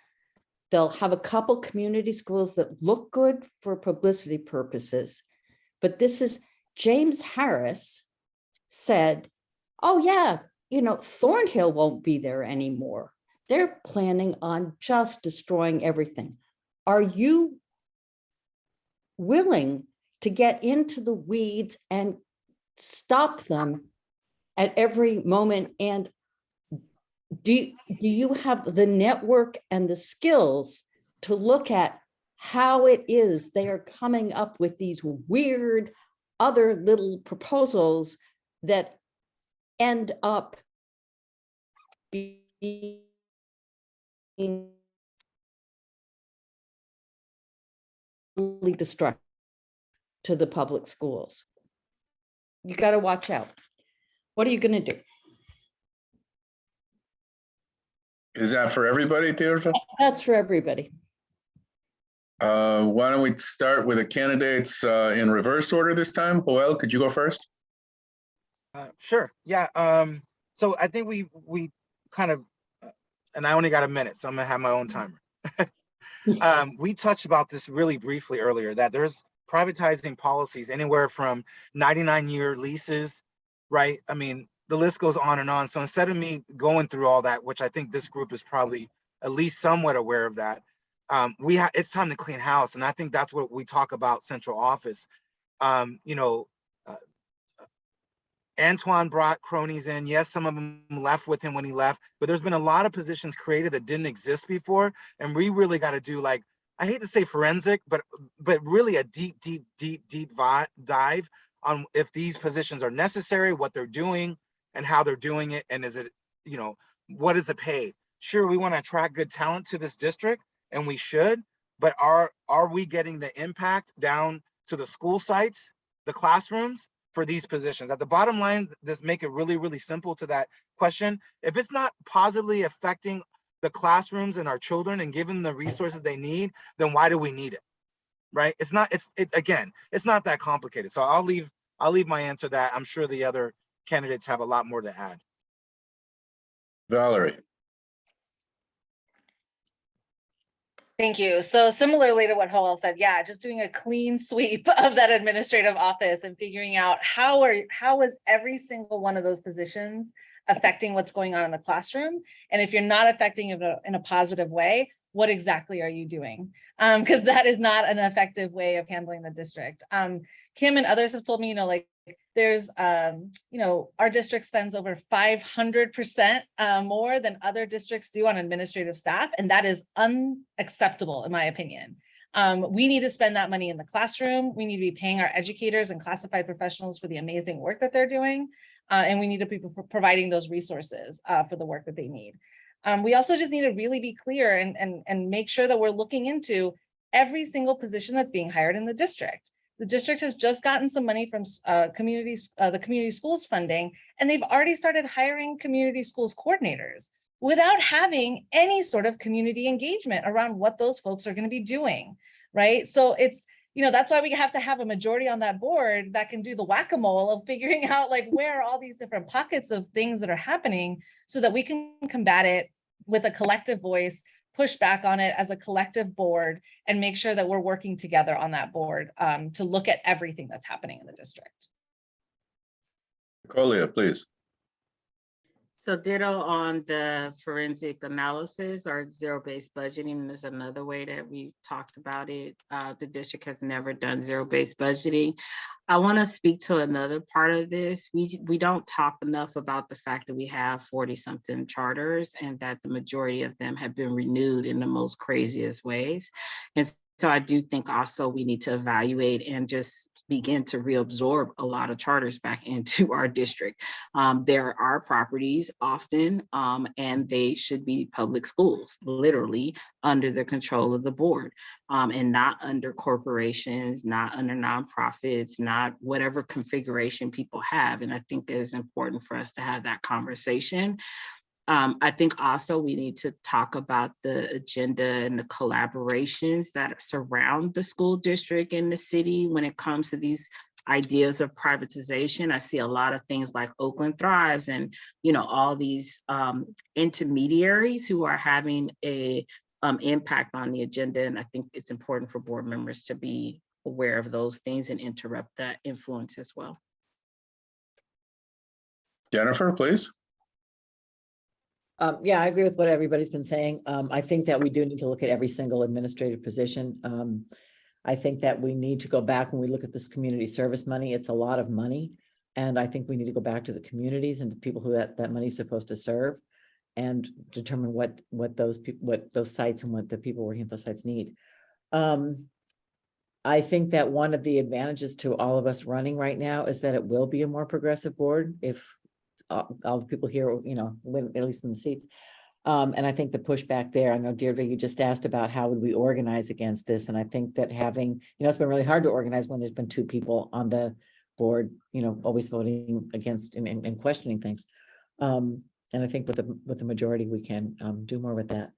They'll have a couple community schools that look good for publicity purposes. But this is, James Harris said, oh yeah, Thornhill won't be there anymore. They're planning on just destroying everything. Are you willing to get into the weeds and stop them at every moment? And do you have the network and the skills to look at how it is they are coming up with these weird other little proposals that end up being really destructive to the public schools? You got to watch out. What are you going to do? Is that for everybody, Deirdre? That's for everybody. Why don't we start with the candidates in reverse order this time? Joel, could you go first? Sure. Yeah. So I think we kind of, and I only got a minute, so I'm gonna have my own timer. We touched about this really briefly earlier, that there's privatizing policies anywhere from 99-year leases, right? I mean, the list goes on and on. So instead of me going through all that, which I think this group is probably at least somewhat aware of that, it's time to clean house. And I think that's what we talk about central office. You know, Antoine brought cronies in. Yes, some of them left with him when he left, but there's been a lot of positions created that didn't exist before. And we really got to do, like, I hate to say forensic, but really a deep dive on if these positions are necessary, what they're doing and how they're doing it. And is it, you know, what is the pay? Sure, we want to attract good talent to this district, and we should, but are we getting the impact down to the school sites, the classrooms, for these positions? At the bottom line, let's make it really, really simple to that question. If it's not positively affecting the classrooms and our children and giving them the resources they need, then why do we need it? Right? It's not that complicated. So I'll leave my answer that. I'm sure the other candidates have a lot more to add. Valerie. Thank you. So similarly to what Joel said, yeah, just doing a clean sweep of that administrative office and figuring out how is every single one of those positions affecting what's going on in the classroom? And if you're not affecting it in a positive way, what exactly are you doing? Because that is not an effective way of handling the district. Kim and others have told me, you know, like there's, you know, our district spends over 500% more than other districts do on administrative staff, and that is unacceptable in my opinion. We need to spend that money in the classroom. We need to be paying our educators and classified professionals for the amazing work that they're doing. And we need to be providing those resources for the work that they need. We also just need to really be clear and make sure that we're looking into every single position that's being hired in the district. The district has just gotten some money from the community schools funding, and they've already started hiring community schools coordinators without having any sort of community engagement around what those folks are going to be doing, right? So it's, you know, that's why we have to have a majority on that board that can do the whack-a-mole of figuring out like where are all these different pockets of things that are happening so that we can combat it with a collective voice, push back on it as a collective board, and make sure that we're working together on that board to look at everything that's happening in the district. Colia, please. So ditto on the forensic analysis or zero-based budgeting is another way that we talked about it. The district has never done zero-based budgeting. I want to speak to another part of this. We don't talk enough about the fact that we have 40-something charters and that the majority of them have been renewed in the most craziest ways. And so I do think also we need to evaluate and just begin to reabsorb a lot of charters back into our district. There are properties often, and they should be public schools, literally under the control of the board, and not under corporations, not under nonprofits, not whatever configuration people have. And I think it is important for us to have that conversation. I think also we need to talk about the agenda and the collaborations that surround the school district and the city when it comes to these ideas of privatization. I see a lot of things like Oakland Thrives and, you know, all these intermediaries who are having a impact on the agenda. And I think it's important for board members to be aware of those things and interrupt that influence as well. Jennifer, please. Yeah, I agree with what everybody's been saying. I think that we do need to look at every single administrative position. I think that we need to go back when we look at this community service money. It's a lot of money. And I think we need to go back to the communities and the people who that money is supposed to serve and determine what those sites and what the people working at those sites need. I think that one of the advantages to all of us running right now is that it will be a more progressive board if all the people here, you know, win, at least in the seats. And I think the pushback there, I know Deirdre, you just asked about how would we organize against this. And I think that having, you know, it's been really hard to organize when there's been two people on the board, you know, always voting against and questioning things. And I think with the majority, we can do more with that.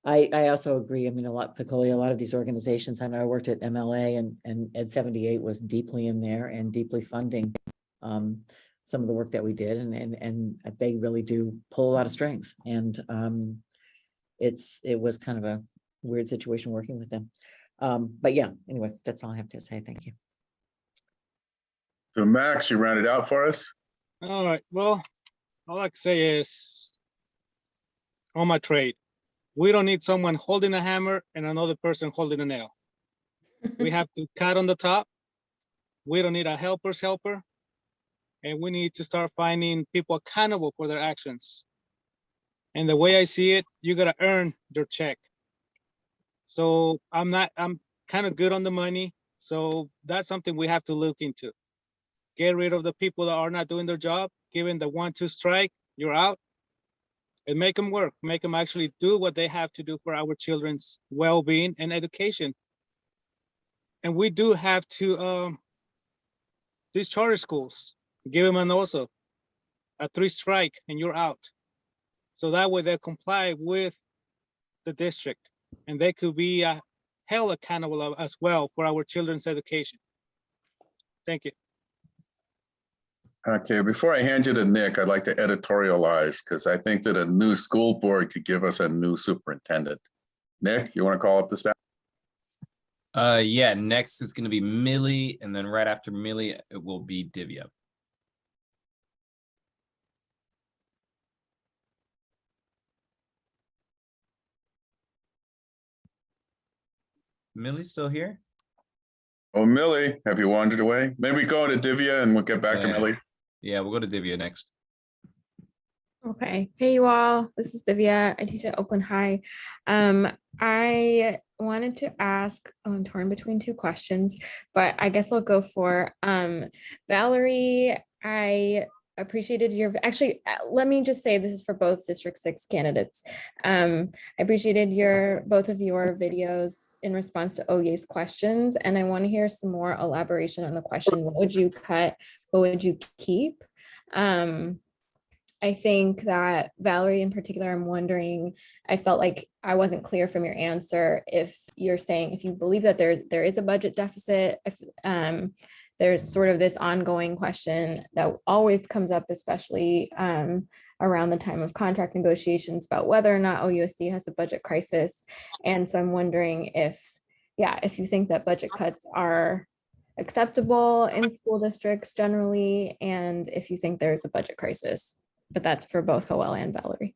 I also agree. I mean, a lot of these organizations, I know I worked at MLA and Ed 78 was deeply in there and deeply funding some of the work that we did. And they really do pull a lot of strings. And it was kind of a weird situation working with them. But yeah, anyway, that's all I have to say. Thank you. So Max, you round it out for us? All right, well, all I can say is on my trade, we don't need someone holding a hammer and another person holding a nail. We have to cut on the top. We don't need a helper's helper. And we need to start finding people accountable for their actions. And the way I see it, you gotta earn their check. So I'm kind of good on the money. So that's something we have to look into. Get rid of the people that are not doing their job, given the 1-2 strike, you're out. And make them work, make them actually do what they have to do for our children's well-being and education. And we do have to, these charter schools, give them also a 3 strike and you're out. So that way they comply with the district and they could be held accountable as well for our children's education. Thank you. Okay, before I hand you to Nick, I'd like to editorialize because I think that a new school board could give us a new superintendent. Nick, you want to call up the staff? Yeah, next is going to be Millie, and then right after Millie, it will be Divya. Millie still here? Oh, Millie, have you wandered away? Maybe go to Divya and we'll get back to Millie. Yeah, we'll go to Divya next. Okay. Hey, you all. This is Divya. I teach at Oakland High. I wanted to ask, I'm torn between 2 questions, but I guess I'll go for Valerie. I appreciated actually, let me just say this is for both District 6 candidates. I appreciated both of your videos in response to Oye's questions, and I want to hear some more elaboration on the question. What would you cut? What would you keep? I think that Valerie in particular, I'm wondering, I felt like I wasn't clear from your answer if you're saying, if you believe that there is a budget deficit, if there's sort of this ongoing question that always comes up, especially around the time of contract negotiations, about whether or not OUSD has a budget crisis. And so I'm wondering if you think that budget cuts are acceptable in school districts generally, and if you think there's a budget crisis. But that's for both Joelle and Valerie.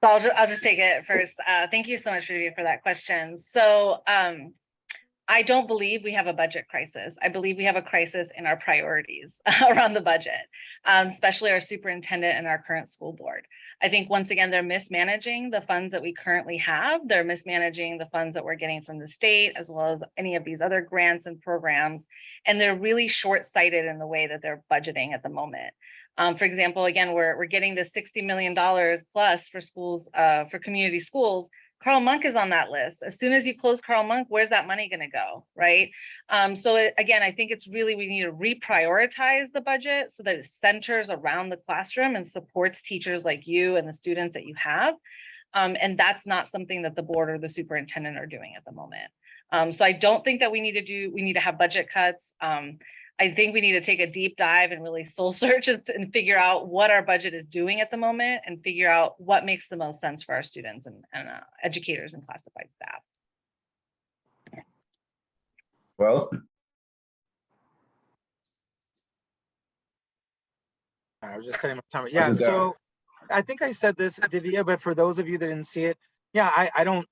So I'll just take it first. Thank you so much, Vivian, for that question. So I don't believe we have a budget crisis. I believe we have a crisis in our priorities around the budget, especially our superintendent and our current school board. I think once again, they're mismanaging the funds that we currently have. They're mismanaging the funds that we're getting from the state, as well as any of these other grants and programs. And they're really short-sighted in the way that they're budgeting at the moment. For example, again, we're getting the $60 million plus for schools, for community schools. Carl Monk is on that list. As soon as you close Carl Monk, where's that money going to go, right? Again, I think it's really, we need to reprioritize the budget so that it centers around the classroom and supports teachers like you and the students that you have. And that's not something that the board or the superintendent are doing at the moment. So I don't think that we need to have budget cuts. I think we need to take a deep dive and really soul search and figure out what our budget is doing at the moment and figure out what makes the most sense for our students and educators and classified staff. Well, I was just setting my timer. Yeah, so I think I said this, Divya, but for those of you that didn't see it, yeah, I don't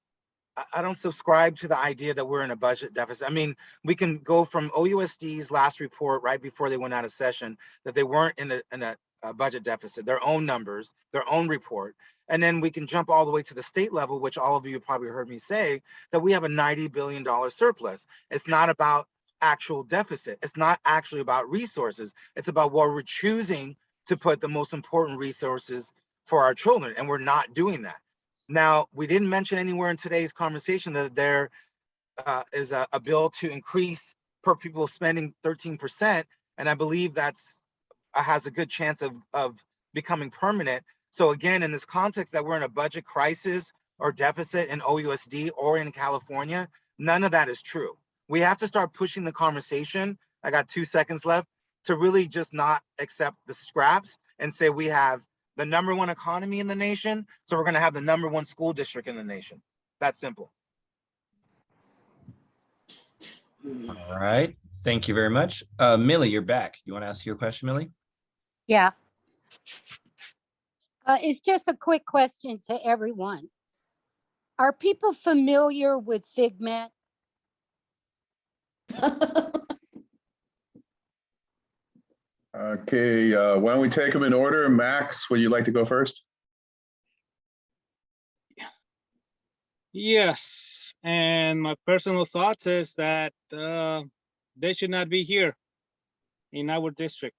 subscribe to the idea that we're in a budget deficit. I mean, we can go from OUSD's last report right before they went out of session that they weren't in a budget deficit, their own numbers, their own report. And then we can jump all the way to the state level, which all of you probably heard me say, that we have a $90 billion surplus. It's not about actual deficit. It's not actually about resources. It's about where we're choosing to put the most important resources for our children. And we're not doing that. Now, we didn't mention anywhere in today's conversation that there is a bill to increase per pupil spending 13%. And I believe that's has a good chance of becoming permanent. So again, in this context that we're in a budget crisis or deficit in OUSD or in California, none of that is true. We have to start pushing the conversation. I got 2 seconds left to really just not accept the scraps and say we have the #1 economy in the nation. So we're going to have the #1 school district in the nation. That's simple. All right, thank you very much. Millie, you're back. You want to ask your question, Millie? Yeah. It's just a quick question to everyone. Are people familiar with Figment? Okay, why don't we take them in order? Max, would you like to go first? Yes, and my personal thoughts is that they should not be here in our district.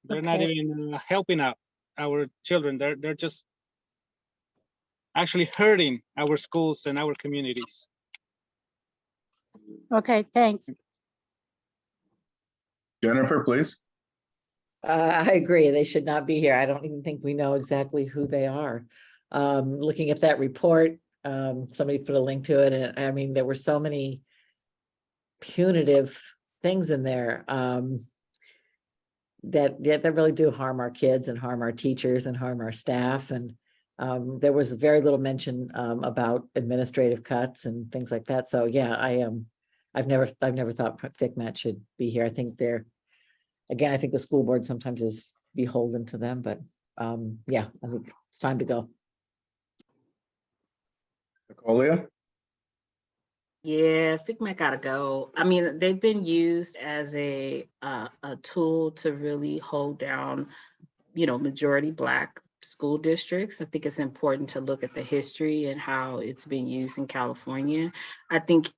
They're not Okay. even helping out our children. They're just actually hurting our schools and our communities. Okay, thanks. Jennifer, please. I agree. They should not be here. I don't even think we know exactly who they are. Looking at that report, somebody put a link to it, and I mean, there were so many punitive things in there that really do harm our kids and harm our teachers and harm our staff. And there was very little mention about administrative cuts and things like that. So yeah, I've never thought FICMAT should be here. I think again, I think the school board sometimes is beholden to them, but yeah, I think it's time to go. Nicolia? Yeah, FICMAT gotta go. I mean, they've been used as a tool to really hold down, majority Black school districts. I think it's important to look at the history and how it's been used in California. I think,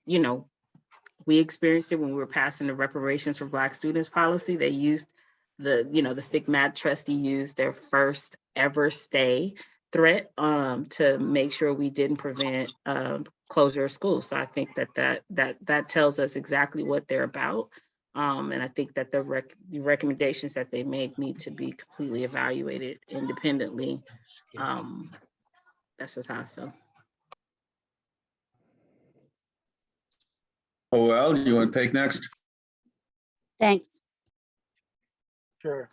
we experienced it when we were passing the reparations for Black students policy. They used the FICMAT trustee used their first ever stay threat to make sure we didn't prevent closure of schools. So I think that tells us exactly what they're about. And I think that the recommendations that they make need to be completely evaluated independently. That's just how I feel. Oh, well, you want to take next? Thanks. Sure.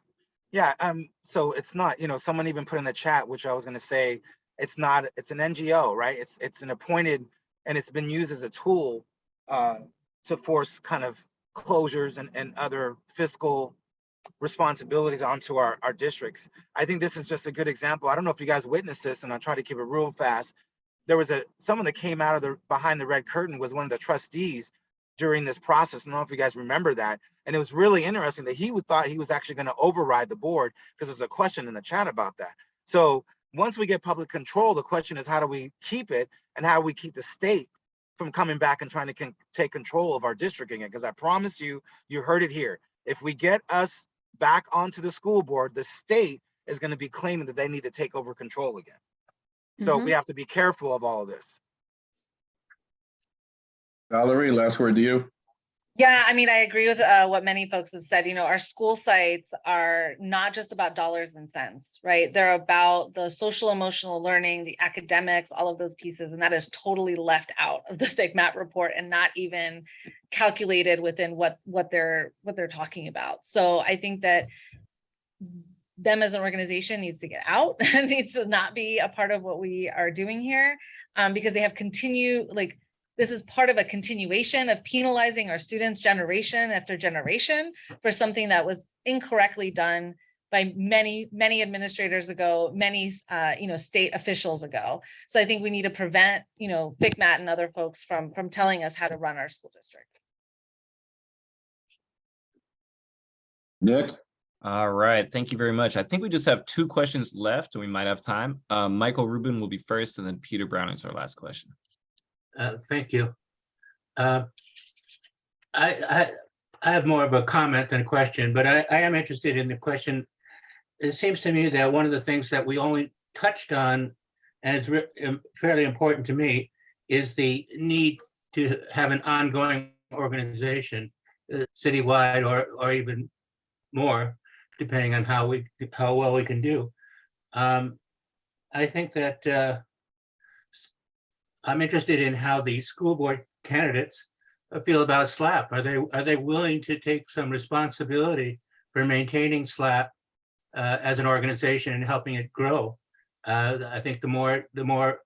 Yeah, so it's not, someone even put in the chat, which I was gonna say, it's not, it's an NGO, right? It's an appointed, and it's been used as a tool to force kind of closures and other fiscal responsibilities onto our districts. I think this is just a good example. I don't know if you guys witnessed this, and I'll try to keep it real fast. There was someone that came out of behind the red curtain was one of the trustees during this process. I don't know if you guys remember that. And it was really interesting that he thought he was actually going to override the board, because there's a question in the chat about that. So once we get public control, the question is, how do we keep it, and how do we keep the state from coming back and trying to take control of our district again? Because I promise you, you heard it here. If we get us back onto the school board, the state is going to be claiming that they need to take over control again. So we have to be careful of all of this. Valerie, last word to you. Yeah, I mean, I agree with what many folks have said. Our school sites are not just about dollars and cents, right? They're about the social emotional learning, the academics, all of those pieces. And that is totally left out of the FICMAT report and not even calculated within what they're talking about. So I think that them as an organization needs to get out, needs to not be a part of what we are doing here, because they have this is part of a continuation of penalizing our students generation after generation for something that was incorrectly done by many, many administrators ago, many state officials ago. So I think we need to prevent, FICMAT and other folks from telling us how to run our school district. Nick? All right, thank you very much. I think we just have 2 questions left and we might have time. Michael Rubin will be first, and then Peter Brown is our last question. Thank you. I have more of a comment than a question, but I am interested in the question. It seems to me that one of the things that we only touched on, and it's fairly important to me, is the need to have an ongoing organization, citywide or even more, depending on how well we can do. I think that I'm interested in how the school board candidates feel about SLAP. Are they willing to take some responsibility for maintaining SLAP as an organization and helping it grow. I think the more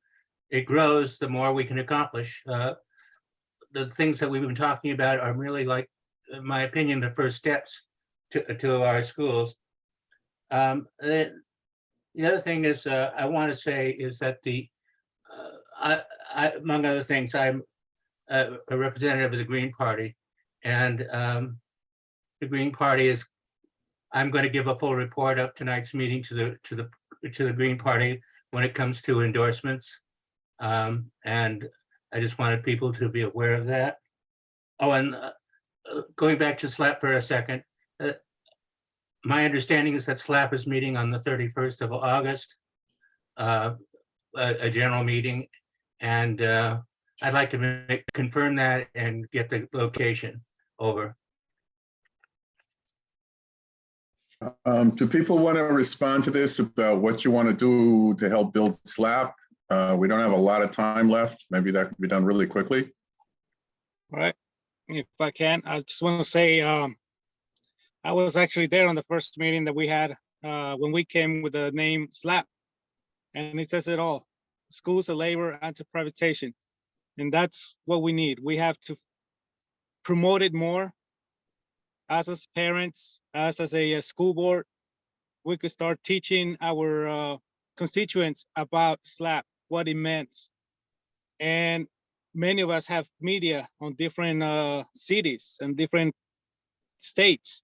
it grows, the more we can accomplish. The things that we've been talking about are really, like, in my opinion, the first steps to our schools. The other thing is, I want to say is that among other things, I'm a representative of the Green Party, and the Green Party is. I'm going to give a full report of tonight's meeting to the Green Party when it comes to endorsements, and I just wanted people to be aware of that. Oh, and going back to SLAP for a second, my understanding is that SLAP is meeting on the 31st of August, a general meeting, and I'd like to confirm that and get the location over. Do people want to respond to this about what you want to do to help build SLAP? We don't have a lot of time left. Maybe that can be done really quickly. All right. If I can, I just want to say I was actually there on the first meeting that we had when we came with the name SLAP, and it says it all: schools of labor, anti-privatization, and that's what we need. We have to promote it more. As parents, as a school board, we could start teaching our constituents about SLAP, what it meant. And many of us have media on different cities and different states.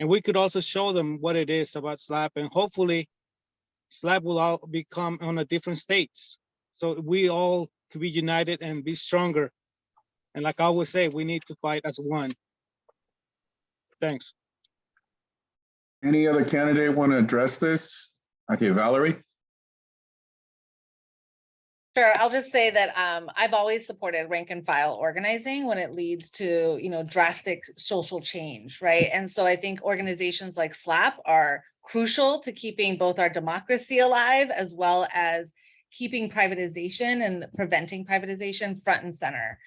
And we could also show them what it is about SLAP, and hopefully SLAP will all become on a different states. So we all could be united and be stronger. And like I always say, we need to fight as one. Thanks. Any other candidate want to address this? Okay, Valerie. Sure, I'll just say that I've always supported rank and file organizing when it leads to, drastic social change, right? And so I think organizations like SLAP are crucial to keeping both our democracy alive, as well as keeping privatization and preventing privatization front and center.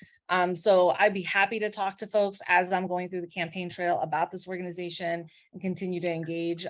So I'd be happy to talk to folks as I'm going through the campaign trail about this organization and continue to engage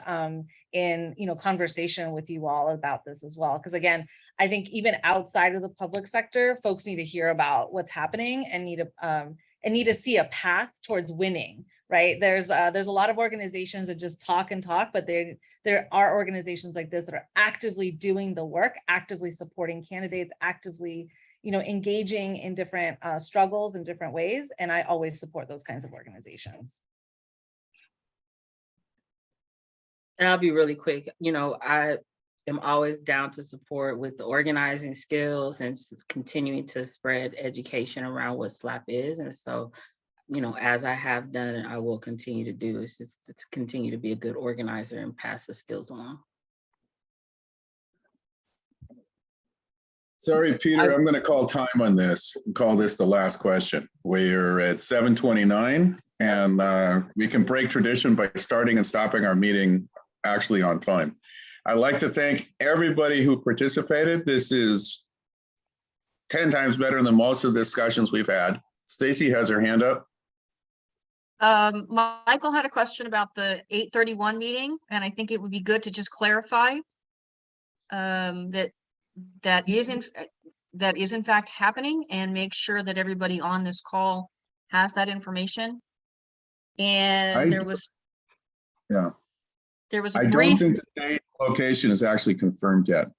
in conversation with you all about this as well. Because again, I think even outside of the public sector, folks need to hear about what's happening and need to see a path towards winning. Right? There's a lot of organizations that just talk and talk, but there are organizations like this that are actively doing the work, actively supporting candidates, actively engaging in different struggles in different ways. And I always support those kinds of organizations. And I'll be really quick. I am always down to support with the organizing skills and continuing to spread education around what SLAP is. And so, as I have done, and I will continue to do, is just to continue to be a good organizer and pass the skills along. Sorry, Peter, I'm going to call time on this and call this the last question. We're at 7:29, and we can break tradition by starting and stopping our meeting actually on time. I'd like to thank everybody who participated. This is 10 times better than most of the discussions we've had. Stacy has her hand up. Michael had a question about the 8:31 meeting, and I think it would be good to just clarify that is in fact happening, and make sure that everybody on this call has that information. And there was a I don't brief. think the date location is actually confirmed yet.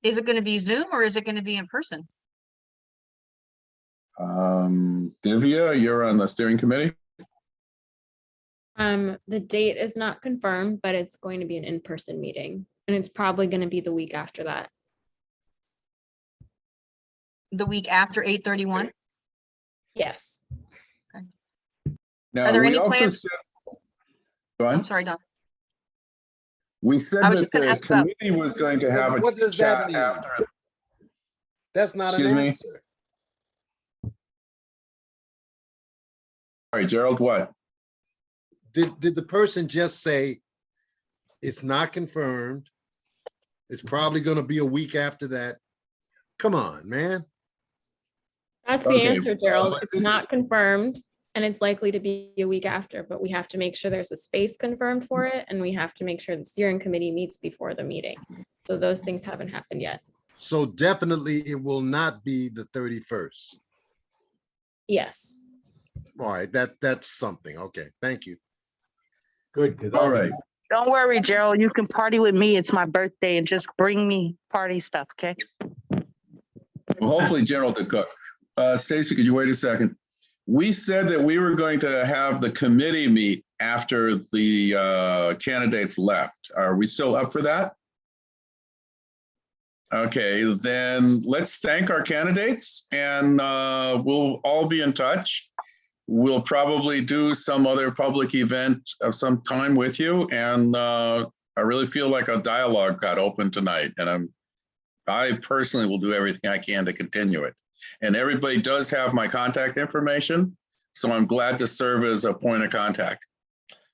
Is it going to be Zoom or is it going to be in person? Divya, you're on the steering committee. The date is not confirmed, but it's going to be an in-person meeting, and it's probably going to be the week after that. The week after 8:31? Yes. Okay. Now, Are there we any also plans? said, go on. I'm sorry, Don. We said I was that just gonna the ask about- committee was going to have What a does that chat mean? after. That's not an Excuse me? answer. All right, Gerald, what? Did the person just say it's not confirmed? It's probably going to be a week after that. Come on, man. That's the Okay, answer, Gerald. but It's this not is- confirmed, and it's likely to be a week after, but we have to make sure there's a space confirmed for it, and we have to make sure the steering committee meets before the meeting. So those things haven't happened yet. So definitely it will not be the 31st. Yes. All right, that's something. Okay, thank you. Good, because All right. Don't worry, Gerald. You can party with me. It's my birthday, and just bring me party stuff, okay? Well, hopefully Gerald could cook. Stacy, could you wait a second? We said that we were going to have the committee meet after the candidates left. Are we still up for that? Okay, then let's thank our candidates, and we'll all be in touch. We'll probably do some other public event of some time with you, and I really feel like a dialogue got open tonight, and I personally will do everything I can to continue it. And everybody does have my contact information, so I'm glad to serve as a point of contact.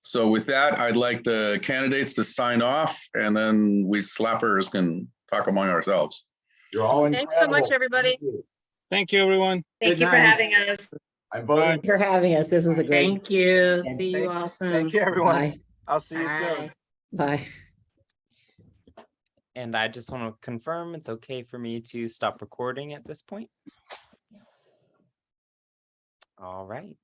So with that, I'd like the candidates to sign off, and then we slappers can talk among ourselves. You're all Thanks so much, incredible. everybody. Thank you, everyone. Thank you for having us. I voted. Thank you for having us. This was a great. Thank you. See you all soon. Thank you, everyone. Bye. I'll see you soon. Bye. Bye. And I just want to confirm it's okay for me to stop recording at this point. All right.